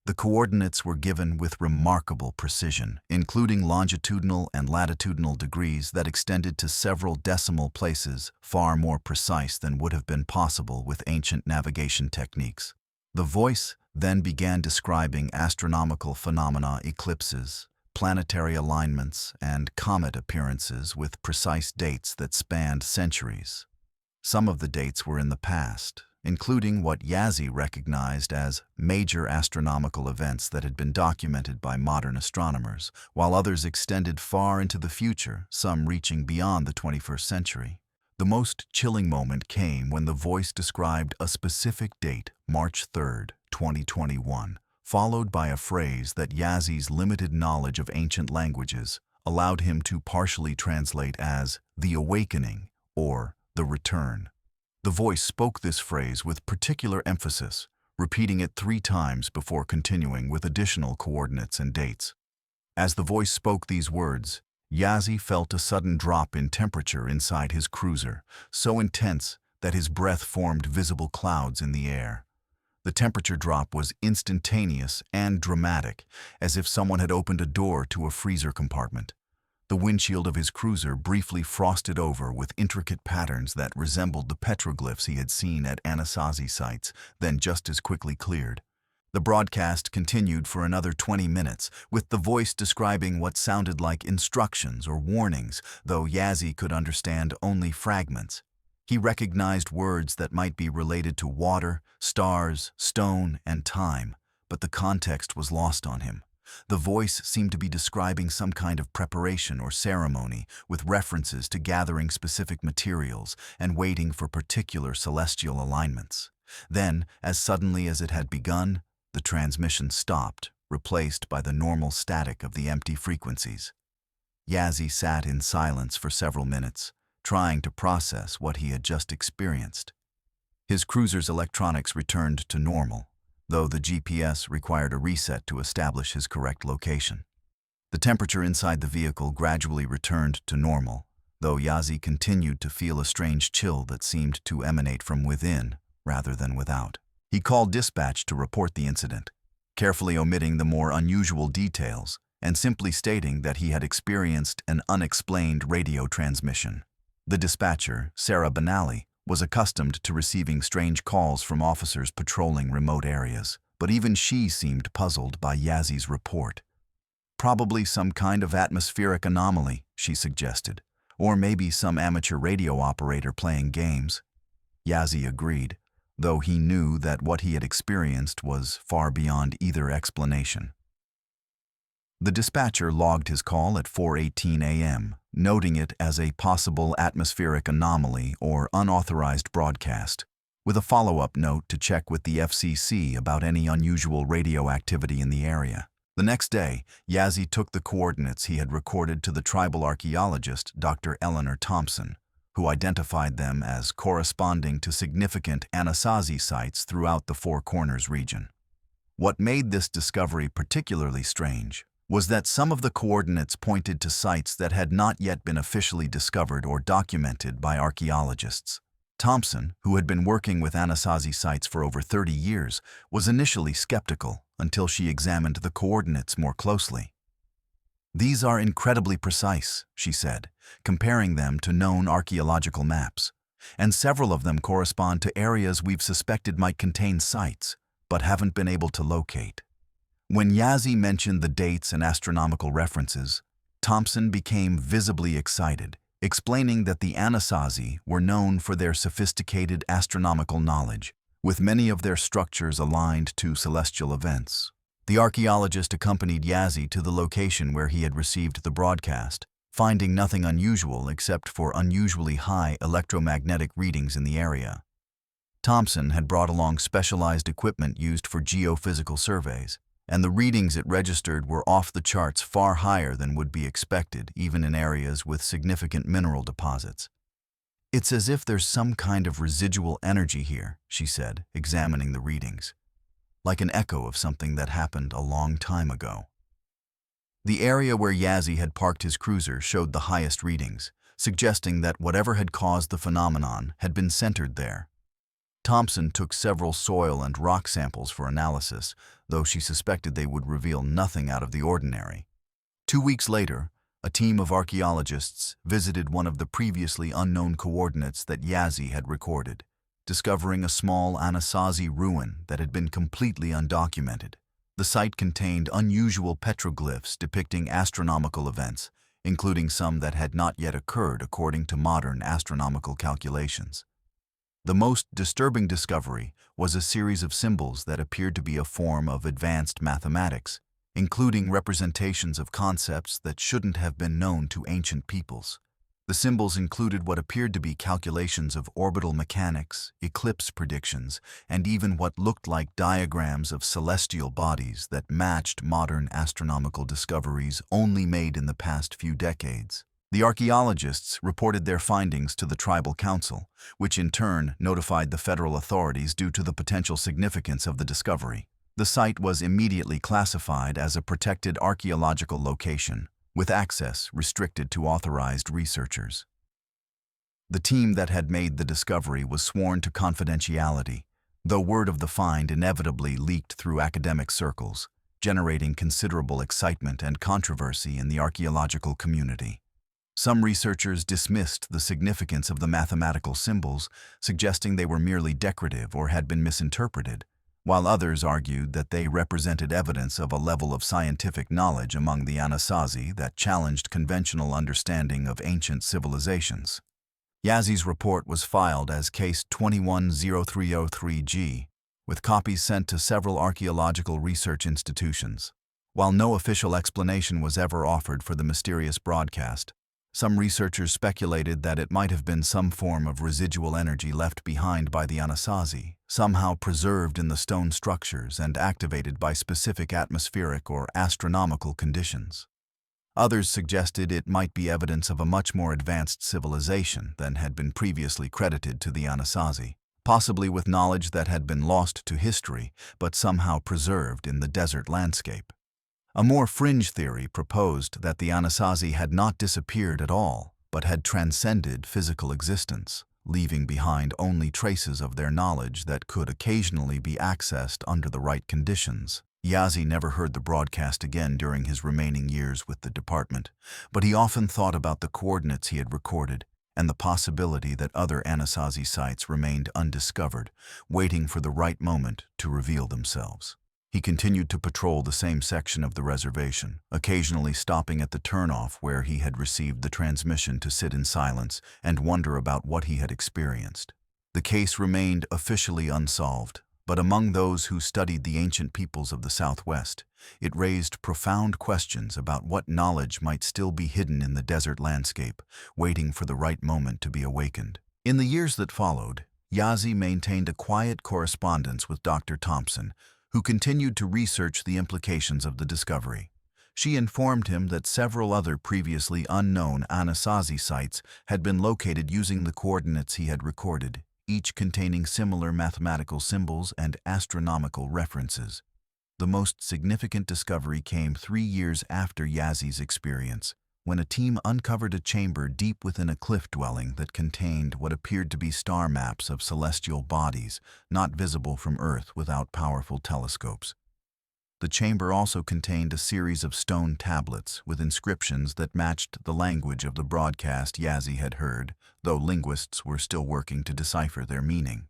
The coordinates were given with remarkable precision, including longitudinal and latitudinal degrees that extended to several decimal places, far more precise than would have been possible with ancient navigation techniques. The voice then began describing astronomical phenomena, eclipses, planetary alignments, and comet appearances with precise dates that spanned centuries. Some of the dates were in the past, including what Yazi recognized as major astronomical events that had been documented by modern astronomers, while others extended far into the future, some reaching beyond the 21st century. The most chilling moment came when the voice described a specific date, March 3, 2021, followed by a phrase that Yazi's limited knowledge of ancient languages, allowed him to partially translate as the awakening or the return. The voice spoke this phrase with particular emphasis, repeating it 3 times before continuing with additional coordinates and dates. As the voice spoke these words, Yazzie felt a sudden drop in temperature inside his cruiser, so intense that his breath formed visible clouds in the air. The temperature drop was instantaneous and dramatic, as if someone had opened a door to a freezer compartment. The windshield of his cruiser briefly frosted over with intricate patterns that resembled the petroglyphs he had seen at Anasazi sites, then just as quickly cleared. The broadcast continued for another 20 minutes, with the voice describing what sounded like instructions or warnings, though Yazzie could understand only fragments. He recognized words that might be related to water, stars, stone, and time, but the context was lost on him. The voice seemed to be describing some kind of preparation or ceremony, with references to gathering specific materials and waiting for particular celestial alignments. Then, as suddenly as it had begun, the transmission stopped, replaced by the normal static of the empty frequencies. Yazzie sat in silence for several minutes, trying to process what he had just experienced. His cruiser's electronics returned to normal, though the GPS required a reset to establish his correct location. The temperature inside the vehicle gradually returned to normal, though Yazzie continued to feel a strange chill that seemed to emanate from within rather than without. He called dispatch to report the incident, carefully omitting the more unusual details and simply stating that he had experienced an unexplained radio transmission. The dispatcher, Sarah Benally, was accustomed to receiving strange calls from officers patrolling remote areas, but even she seemed puzzled by Yazzie's report. Probably some kind of atmospheric anomaly, she suggested, or maybe some amateur radio operator playing games. Yazzie agreed, though he knew that what he had experienced was far beyond either explanation. The dispatcher logged his call at 4:18 a.m., noting it as a possible atmospheric anomaly or unauthorized broadcast, with a follow-up note to check with the FCC about any unusual radio activity in the area. The next day, Yazzie took the coordinates he had recorded to the tribal archaeologist Dr. Eleanor Thompson, who identified them as corresponding to significant Anasazi sites throughout the Four Corners region. What made this discovery particularly strange was that some of the coordinates pointed to sites that had not yet been officially discovered or documented by archaeologists. Thompson, who had been working with Anasazi sites for over 30 years, was initially skeptical until she examined the coordinates more closely. "These are incredibly precise," she said, comparing them to known archaeological maps, "and several of them correspond to areas we've suspected might contain sites, but haven't been able to locate." When Yazzie mentioned the dates and astronomical references, Thompson became visibly excited, explaining that the Anasazi were known for their sophisticated astronomical knowledge, with many of their structures aligned to celestial events. The archaeologist accompanied Yazzie to the location where he had received the broadcast, finding nothing unusual except for unusually high electromagnetic readings in the area. Thompson had brought along specialized equipment used for geophysical surveys, and the readings it registered were off the charts, far higher than would be expected, even in areas with significant mineral deposits. "It's as if there's some kind of residual energy here," she said, examining the readings, "like an echo of something that happened a long time ago." The area where Yazzie had parked his cruiser showed the highest readings, suggesting that whatever had caused the phenomenon had been centered there. Thompson took several soil and rock samples for analysis, though she suspected they would reveal nothing out of the ordinary. 2 weeks later, a team of archaeologists visited one of the previously unknown coordinates that Yazzie had recorded, discovering a small Anasazi ruin that had been completely undocumented. The site contained unusual petroglyphs depicting astronomical events, including some that had not yet occurred according to modern astronomical calculations. The most disturbing discovery was a series of symbols that appeared to be a form of advanced mathematics, including representations of concepts that shouldn't have been known to ancient peoples. The symbols included what appeared to be calculations of orbital mechanics, eclipse predictions, and even what looked like diagrams of celestial bodies that matched modern astronomical discoveries only made in the past few decades. The archaeologists reported their findings to the tribal council, which in turn notified the federal authorities due to the potential significance of the discovery. The site was immediately classified as a protected archaeological location, with access restricted to authorized researchers. The team that had made the discovery was sworn to confidentiality, though word of the find inevitably leaked through academic circles, generating considerable excitement and controversy in the archaeological community. Some researchers dismissed the significance of the mathematical symbols, suggesting they were merely decorative or had been misinterpreted, while others argued that they represented evidence of a level of scientific knowledge among the Anasazi that challenged conventional understanding of ancient civilizations. Yazzi's report was filed as Case 210303G, with copies sent to several archaeological research institutions. While no official explanation was ever offered for the mysterious broadcast, some researchers speculated that it might have been some form of residual energy left behind by the Anasazi, somehow preserved in the stone structures and activated by specific atmospheric or astronomical conditions. Others suggested it might be evidence of a much more advanced civilization than had been previously credited to the Anasazi, possibly with knowledge that had been lost to history but somehow preserved in the desert landscape. A more fringe theory proposed that the Anasazi had not disappeared at all, but had transcended physical existence, leaving behind only traces of their knowledge that could occasionally be accessed under the right conditions. Yazzie never heard the broadcast again during his remaining years with the department, but he often thought about the coordinates he had recorded and the possibility that other Anasazi sites remained undiscovered, waiting for the right moment to reveal themselves. He continued to patrol the same section of the reservation, occasionally stopping at the turnoff where he had received the transmission to sit in silence and wonder about what he had experienced. The case remained officially unsolved, but among those who studied the ancient peoples of the Southwest, it raised profound questions about what knowledge might still be hidden in the desert landscape, waiting for the right moment to be awakened. In the years that followed, Yazzie maintained a quiet correspondence with Dr. Thompson, who continued to research the implications of the discovery. She informed him that several other previously unknown Anasazi sites had been located using the coordinates he had recorded, each containing similar mathematical symbols and astronomical references. The most significant discovery came 3 years after Yazzie's experience, when a team uncovered a chamber deep within a cliff dwelling that contained what appeared to be star maps of celestial bodies, not visible from Earth without powerful telescopes. The chamber also contained a series of stone tablets with inscriptions that matched the language of the broadcast Yazzie had heard, though linguists were still working to decipher their meaning.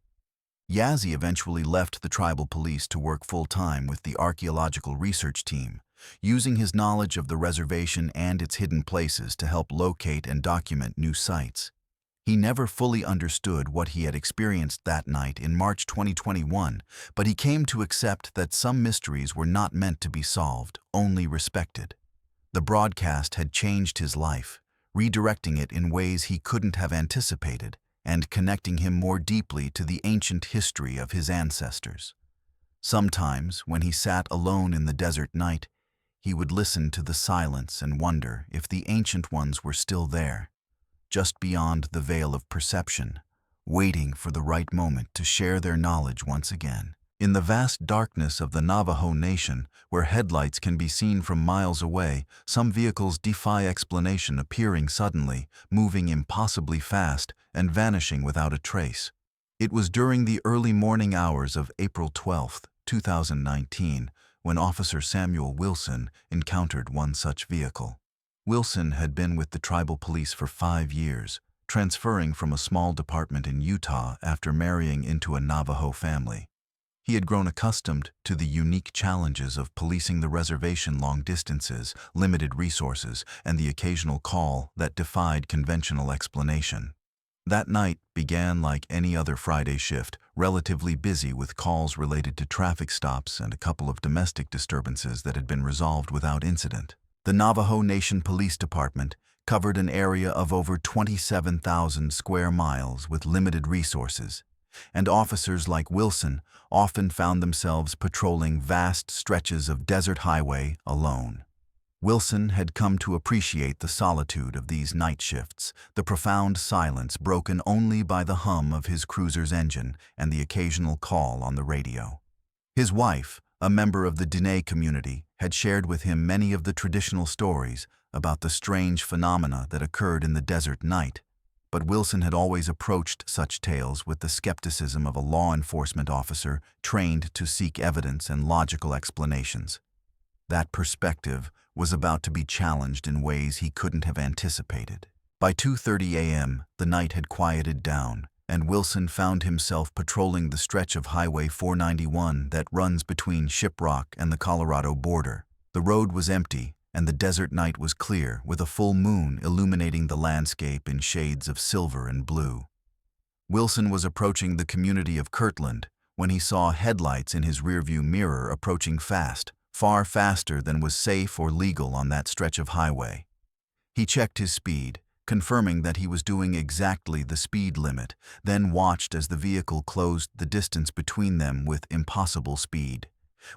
Yazzie eventually left the tribal police to work full-time with the archaeological research team, using his knowledge of the reservation and its hidden places to help locate and document new sites. He never fully understood what he had experienced that night in March 2021, but he came to accept that some mysteries were not meant to be solved, only respected. The broadcast had changed his life, redirecting it in ways he couldn't have anticipated, and connecting him more deeply to the ancient history of his ancestors. Sometimes, when he sat alone in the desert night, he would listen to the silence and wonder if the ancient ones were still there, just beyond the veil of perception, waiting for the right moment to share their knowledge once again. In the vast darkness of the Navajo Nation, where headlights can be seen from miles away, some vehicles defy explanation, appearing suddenly, moving impossibly fast, and vanishing without a trace. It was during the early morning hours of April 12, 2019, when Officer Samuel Wilson encountered one such vehicle. Wilson had been with the tribal police for 5 years, transferring from a small department in Utah after marrying into a Navajo family. He had grown accustomed to the unique challenges of policing the reservation, long distances, limited resources, and the occasional call that defied conventional explanation. That night began like any other Friday shift, relatively busy with calls related to traffic stops and a couple of domestic disturbances that had been resolved without incident. The Navajo Nation Police Department covered an area of over 27,000 square miles with limited resources, and officers like Wilson often found themselves patrolling vast stretches of desert highway alone. Wilson had come to appreciate the solitude of these night shifts, the profound silence broken only by the hum of his cruiser's engine and the occasional call on the radio. His wife, a member of the Diné community, had shared with him many of the traditional stories about the strange phenomena that occurred in the desert night, but Wilson had always approached such tales with the skepticism of a law enforcement officer trained to seek evidence and logical explanations. That perspective was about to be challenged in ways he couldn't have anticipated. By 2:30 a.m., the night had quieted down, and Wilson found himself patrolling the stretch of Highway 491 that runs between Shiprock and the Colorado border. The road was empty, and the desert night was clear, with a full moon illuminating the landscape in shades of silver and blue. Wilson was approaching the community of Kirtland when he saw headlights in his rearview mirror approaching fast, far faster than was safe or legal on that stretch of highway. He checked his speed, confirming that he was doing exactly the speed limit, then watched as the vehicle closed the distance between them with impossible speed.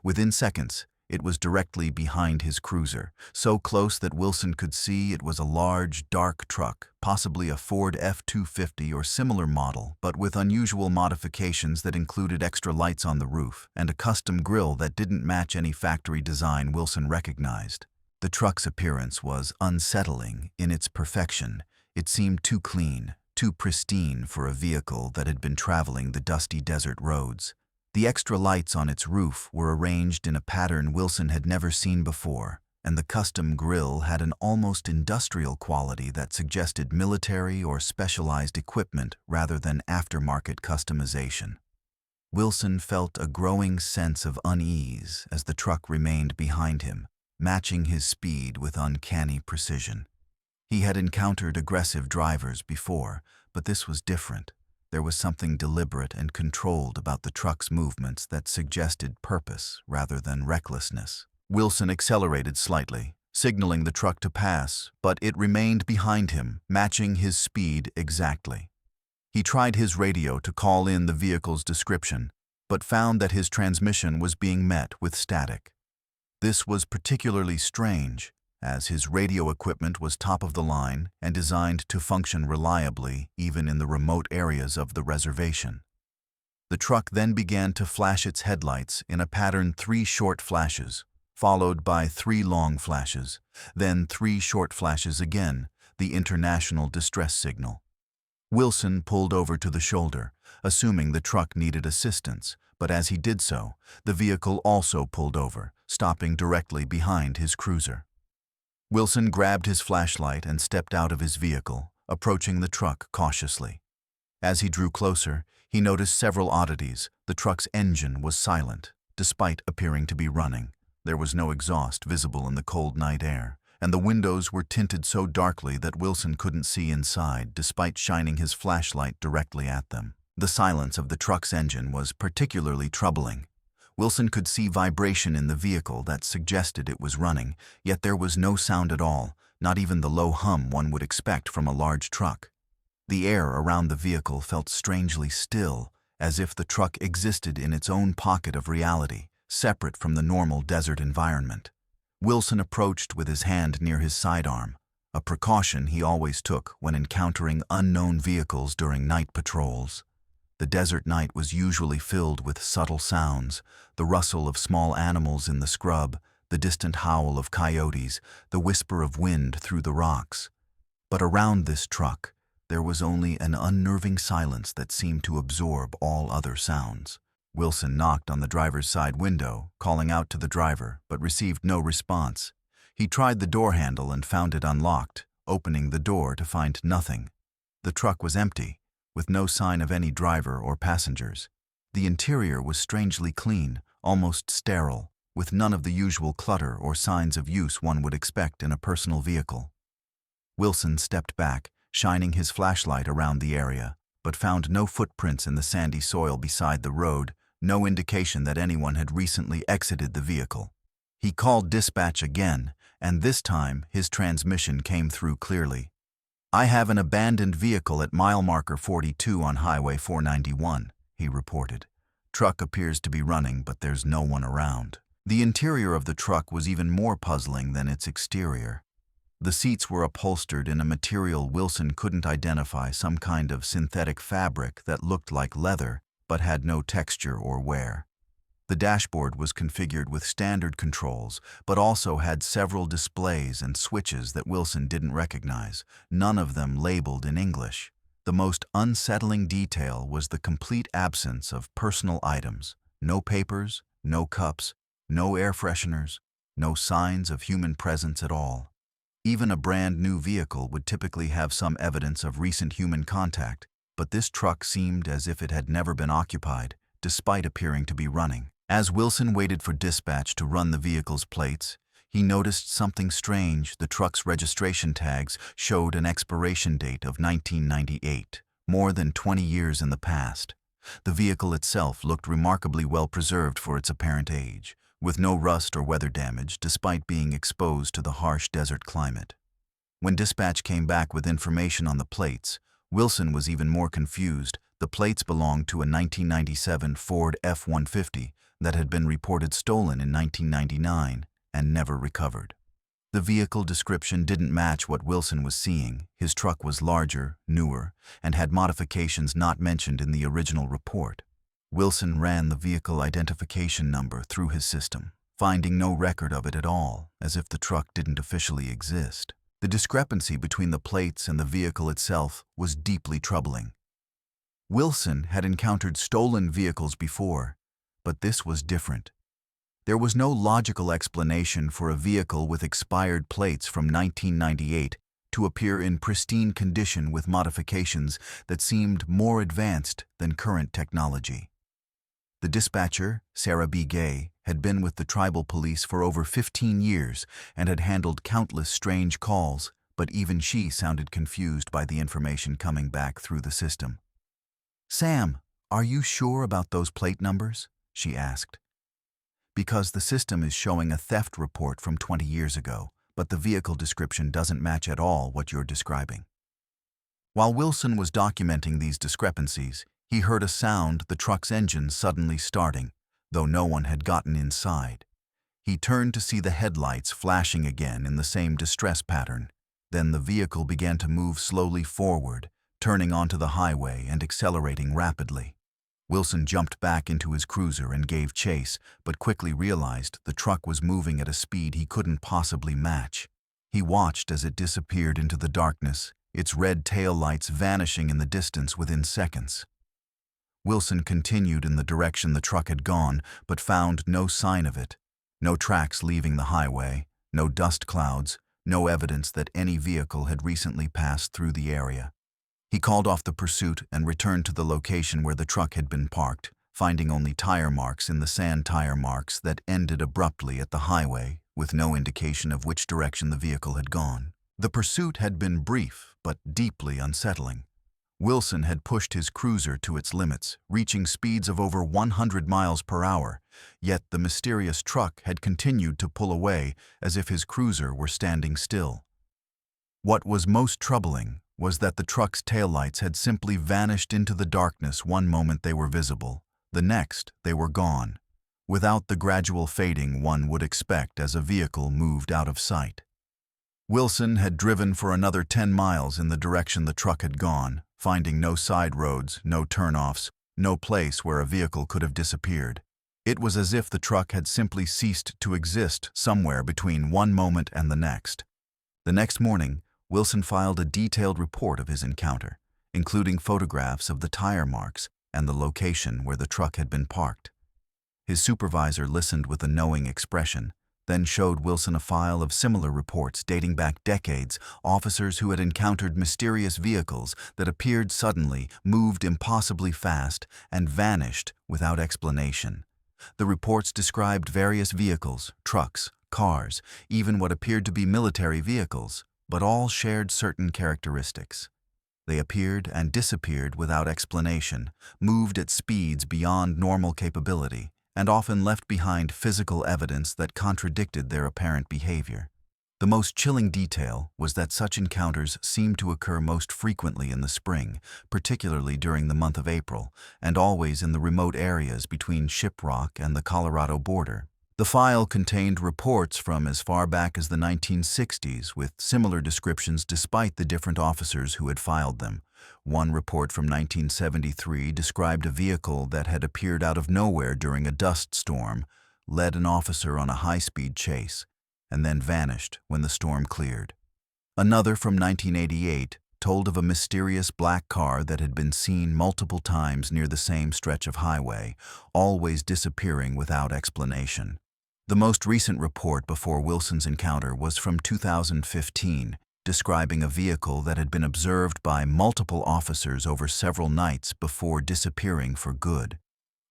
Within seconds, it was directly behind his cruiser, so close that Wilson could see it was a large, dark truck, possibly a Ford F-250 or similar model, but with unusual modifications that included extra lights on the roof and a custom grille that didn't match any factory design Wilson recognized. The truck's appearance was unsettling in its perfection. It seemed too clean, too pristine for a vehicle that had been traveling the dusty desert roads. The extra lights on its roof were arranged in a pattern Wilson had never seen before, and the custom grille had an almost industrial quality that suggested military or specialized equipment rather than aftermarket customization. Wilson felt a growing sense of unease as the truck remained behind him, matching his speed with uncanny precision. He had encountered aggressive drivers before, but this was different. There was something deliberate and controlled about the truck's movements that suggested purpose rather than recklessness. Wilson accelerated slightly, signaling the truck to pass, but it remained behind him, matching his speed exactly. He tried his radio to call in the vehicle's description, but found that his transmission was being met with static. This was particularly strange, as his radio equipment was top of the line and designed to function reliably even in the remote areas of the reservation. The truck then began to flash its headlights in a pattern: 3 short flashes, followed by 3 long flashes, then 3 short flashes again, the international distress signal. Wilson pulled over to the shoulder, assuming the truck needed assistance, but as he did so, the vehicle also pulled over, stopping directly behind his cruiser. Wilson grabbed his flashlight and stepped out of his vehicle, approaching the truck cautiously. As he drew closer, he noticed several oddities. The truck's engine was silent, despite appearing to be running. There was no exhaust visible in the cold night air, and the windows were tinted so darkly that Wilson couldn't see inside despite shining his flashlight directly at them. The silence of the truck's engine was particularly troubling. Wilson could see vibration in the vehicle that suggested it was running, yet there was no sound at all, not even the low hum one would expect from a large truck. The air around the vehicle felt strangely still, as if the truck existed in its own pocket of reality, separate from the normal desert environment. Wilson approached with his hand near his sidearm, a precaution he always took when encountering unknown vehicles during night patrols. The desert night was usually filled with subtle sounds: the rustle of small animals in the scrub, the distant howl of coyotes, the whisper of wind through the rocks. But around this truck, there was only an unnerving silence that seemed to absorb all other sounds. Wilson knocked on the driver's side window, calling out to the driver, but received no response. He tried the door handle and found it unlocked, opening the door to find nothing. The truck was empty, with no sign of any driver or passengers. The interior was strangely clean, almost sterile, with none of the usual clutter or signs of use one would expect in a personal vehicle. Wilson stepped back, shining his flashlight around the area, but found no footprints in the sandy soil beside the road, no indication that anyone had recently exited the vehicle. He called dispatch again, and this time his transmission came through clearly. "I have an abandoned vehicle at mile marker 42 on Highway 491, he reported. "Truck appears to be running, but there's no one around." The interior of the truck was even more puzzling than its exterior. The seats were upholstered in a material Wilson couldn't identify, some kind of synthetic fabric that looked like leather but had no texture or wear. The dashboard was configured with standard controls, but also had several displays and switches that Wilson didn't recognize, none of them labeled in English. The most unsettling detail was the complete absence of personal items. No papers, no cups, no air fresheners, no signs of human presence at all. Even a brand new vehicle would typically have some evidence of recent human contact, but this truck seemed as if it had never been occupied, despite appearing to be running. As Wilson waited for dispatch to run the vehicle's plates, he noticed something strange. The truck's registration tags showed an expiration date of 1998, more than 20 years in the past. The vehicle itself looked remarkably well preserved for its apparent age, with no rust or weather damage despite being exposed to the harsh desert climate. When dispatch came back with information on the plates, Wilson was even more confused. The plates belonged to a 1997 Ford F-150 that had been reported stolen in 1999 and never recovered. The vehicle description didn't match what Wilson was seeing. His truck was larger, newer, and had modifications not mentioned in the original report. Wilson ran the vehicle identification number through his system, finding no record of it at all, as if the truck didn't officially exist. The discrepancy between the plates and the vehicle itself was deeply troubling. Wilson had encountered stolen vehicles before, but this was different. There was no logical explanation for a vehicle with expired plates from 1998 to appear in pristine condition with modifications that seemed more advanced than current technology. The dispatcher, Sarah B. Gay, had been with the tribal police for over 15 years and had handled countless strange calls, but even she sounded confused by the information coming back through the system. "Sam, are you sure about those plate numbers?" she asked. "Because the system is showing a theft report from 20 years ago, but the vehicle description doesn't match at all what you're describing." While Wilson was documenting these discrepancies, he heard a sound, the truck's engine suddenly starting, though no one had gotten inside. He turned to see the headlights flashing again in the same distress pattern. Then the vehicle began to move slowly forward, turning onto the highway and accelerating rapidly. Wilson jumped back into his cruiser and gave chase, but quickly realized the truck was moving at a speed he couldn't possibly match. He watched as it disappeared into the darkness, its red tail lights vanishing in the distance within seconds. Wilson continued in the direction the truck had gone, but found no sign of it. No tracks leaving the highway, no dust clouds, no evidence that any vehicle had recently passed through the area. He called off the pursuit and returned to the location where the truck had been parked, finding only tire marks in the sand tire marks that ended abruptly at the highway, with no indication of which direction the vehicle had gone. The pursuit had been brief, but deeply unsettling. Wilson had pushed his cruiser to its limits, reaching speeds of over 100 miles per hour, yet the mysterious truck had continued to pull away as if his cruiser were standing still. What was most troubling was that the truck's taillights had simply vanished into the darkness. One moment they were visible, the next they were gone, without the gradual fading one would expect as a vehicle moved out of sight. Wilson had driven for another 10 miles in the direction the truck had gone, finding no side roads, no turnoffs, no place where a vehicle could have disappeared. It was as if the truck had simply ceased to exist somewhere between one moment and the next. The next morning, Wilson filed a detailed report of his encounter, including photographs of the tire marks and the location where the truck had been parked. His supervisor listened with a knowing expression, then showed Wilson a file of similar reports dating back decades, officers who had encountered mysterious vehicles that appeared suddenly, moved impossibly fast, and vanished without explanation. The reports described various vehicles, trucks, cars, even what appeared to be military vehicles, but all shared certain characteristics. They appeared and disappeared without explanation, moved at speeds beyond normal capability, and often left behind physical evidence that contradicted their apparent behavior. The most chilling detail was that such encounters seemed to occur most frequently in the spring, particularly during the month of April, and always in the remote areas between Shiprock and the Colorado border. The file contained reports from as far back as the 1960s with similar descriptions despite the different officers who had filed them. One report from 1973 described a vehicle that had appeared out of nowhere during a dust storm, led an officer on a high-speed chase, and then vanished when the storm cleared. Another from 1988 told of a mysterious black car that had been seen multiple times near the same stretch of highway, always disappearing without explanation. The most recent report before Wilson's encounter was from 2015, describing a vehicle that had been observed by multiple officers over several nights before disappearing for good.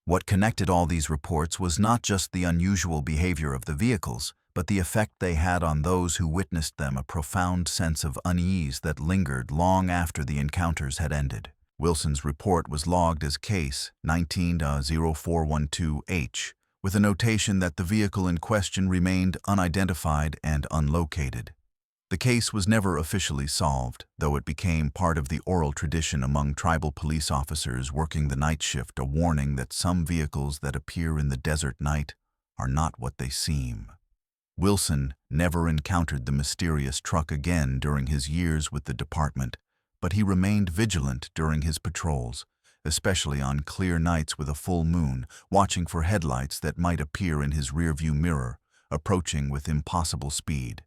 What connected all these reports was not just the unusual behavior of the vehicles, but the effect they had on those who witnessed them, a profound sense of unease that lingered long after the encounters had ended. Wilson's report was logged as Case 19-0412H, with a notation that the vehicle in question remained unidentified and unlocated. The case was never officially solved, though it became part of the oral tradition among tribal police officers working the night shift, a warning that some vehicles that appear in the desert night are not what they seem. Wilson never encountered the mysterious truck again during his years with the department, but he remained vigilant during his patrols, especially on clear nights with a full moon, watching for headlights that might appear in his rearview mirror, approaching with impossible speed.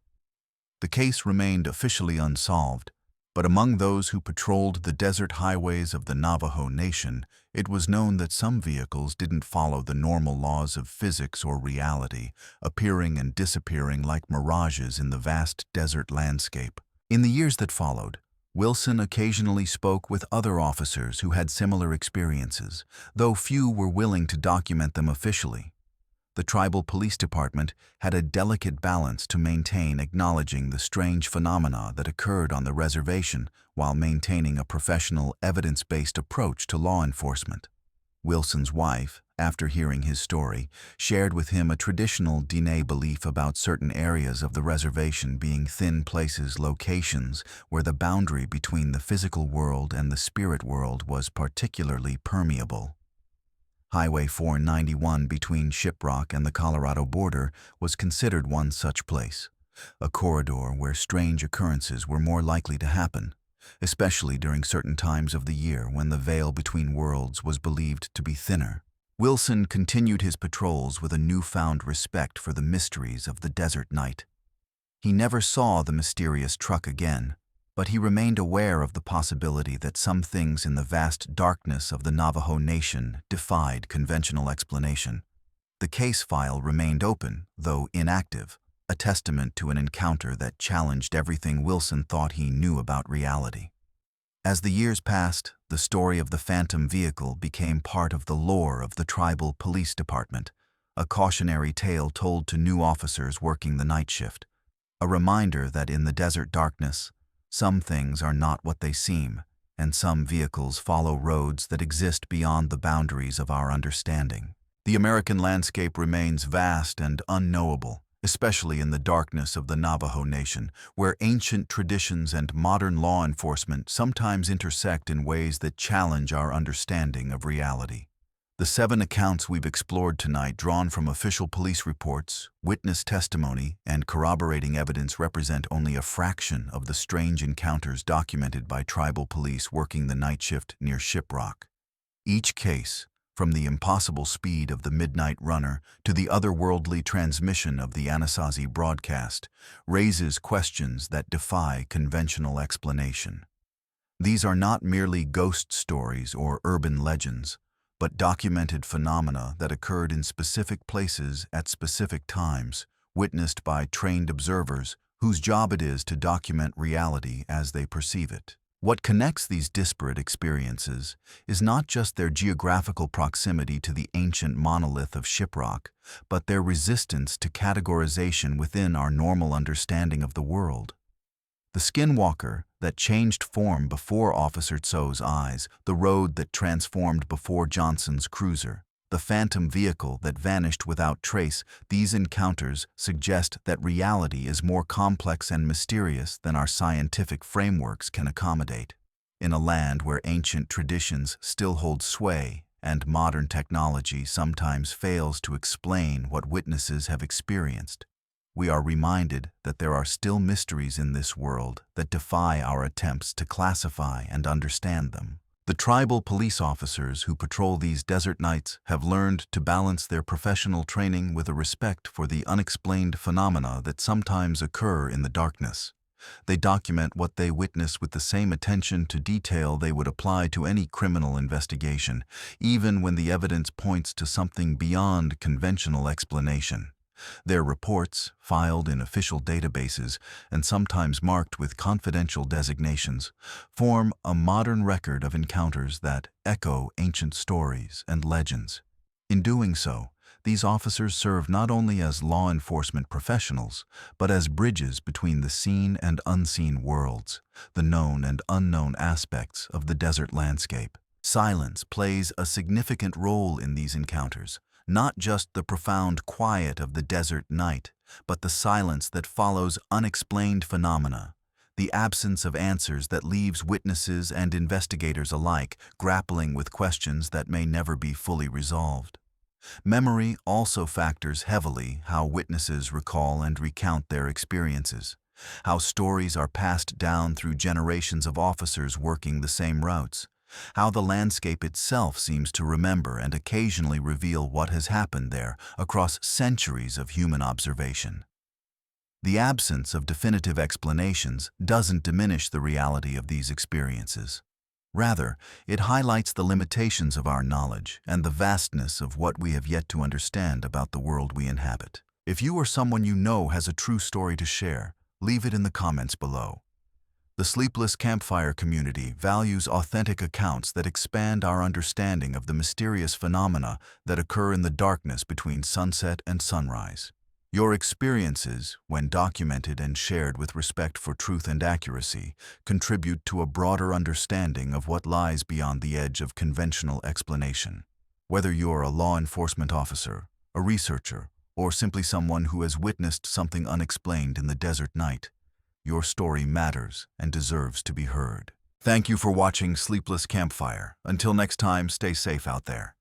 The case remained officially unsolved, but among those who patrolled the desert highways of the Navajo Nation, it was known that some vehicles didn't follow the normal laws of physics or reality, appearing and disappearing like mirages in the vast desert landscape. In the years that followed, Wilson occasionally spoke with other officers who had similar experiences, though few were willing to document them officially. The tribal police department had a delicate balance to maintain, acknowledging the strange phenomena that occurred on the reservation while maintaining a professional, evidence-based approach to law enforcement. Wilson's wife, after hearing his story, shared with him a traditional Diné belief about certain areas of the reservation being thin places, locations where the boundary between the physical world and the spirit world was particularly permeable. Highway 491 between Shiprock and the Colorado border was considered one such place, a corridor where strange occurrences were more likely to happen, especially during certain times of the year when the veil between worlds was believed to be thinner. Wilson continued his patrols with a newfound respect for the mysteries of the desert night. He never saw the mysterious truck again, but he remained aware of the possibility that some things in the vast darkness of the Navajo Nation defied conventional explanation. The case file remained open, though inactive, a testament to an encounter that challenged everything Wilson thought he knew about reality. As the years passed, the story of the phantom vehicle became part of the lore of the tribal police department, a cautionary tale told to new officers working the night shift, a reminder that in the desert darkness, some things are not what they seem, and some vehicles follow roads that exist beyond the boundaries of our understanding. The American landscape remains vast and unknowable, especially in the darkness of the Navajo Nation, where ancient traditions and modern law enforcement sometimes intersect in ways that challenge our understanding of reality. The 7 accounts we've explored tonight, drawn from official police reports, witness testimony, and corroborating evidence, represent only a fraction of the strange encounters documented by tribal police working the night shift near Shiprock. Each case, from the impossible speed of the Midnight Runner to the otherworldly transmission of the Anasazi broadcast, raises questions that defy conventional explanation. These are not merely ghost stories or urban legends, but documented phenomena that occurred in specific places at specific times, witnessed by trained observers whose job it is to document reality as they perceive it. What connects these disparate experiences is not just their geographical proximity to the ancient monolith of Shiprock, but their resistance to categorization within our normal understanding of the world. The skinwalker that changed form before Officer Tso's eyes, the road that transformed before Johnson's cruiser, the phantom vehicle that vanished without trace, these encounters suggest that reality is more complex and mysterious than our scientific frameworks can accommodate. In a land where ancient traditions still hold sway and modern technology sometimes fails to explain what witnesses have experienced, we are reminded that there are still mysteries in this world that defy our attempts to classify and understand them. The tribal police officers who patrol these desert nights have learned to balance their professional training with a respect for the unexplained phenomena that sometimes occur in the darkness. They document what they witness with the same attention to detail they would apply to any criminal investigation, even when the evidence points to something beyond conventional explanation. Their reports, filed in official databases and sometimes marked with confidential designations, form a modern record of encounters that echo ancient stories and legends. In doing so, these officers serve not only as law enforcement professionals, but as bridges between the seen and unseen worlds, the known and unknown aspects of the desert landscape. Silence plays a significant role in these encounters. Not just the profound quiet of the desert night, but the silence that follows unexplained phenomena, the absence of answers that leaves witnesses and investigators alike grappling with questions that may never be fully resolved. Memory also factors heavily how witnesses recall and recount their experiences, how stories are passed down through generations of officers working the same routes, how the landscape itself seems to remember and occasionally reveal what has happened there across centuries of human observation. The absence of definitive explanations doesn't diminish the reality of these experiences. Rather, it highlights the limitations of our knowledge and the vastness of what we have yet to understand about the world we inhabit. If you or someone you know has a true story to share, leave it in the comments below. The Sleepless Campfire community values authentic accounts that expand our understanding of the mysterious phenomena that occur in the darkness between sunset and sunrise. Your experiences, when documented and shared with respect for truth and accuracy, contribute to a broader understanding of what lies beyond the edge of conventional explanation. Whether you're a law enforcement officer, a researcher, or simply someone who has witnessed something unexplained in the desert night, your story matters and deserves to be heard. Thank you for watching Sleepless Campfire. Until next time, stay safe out there.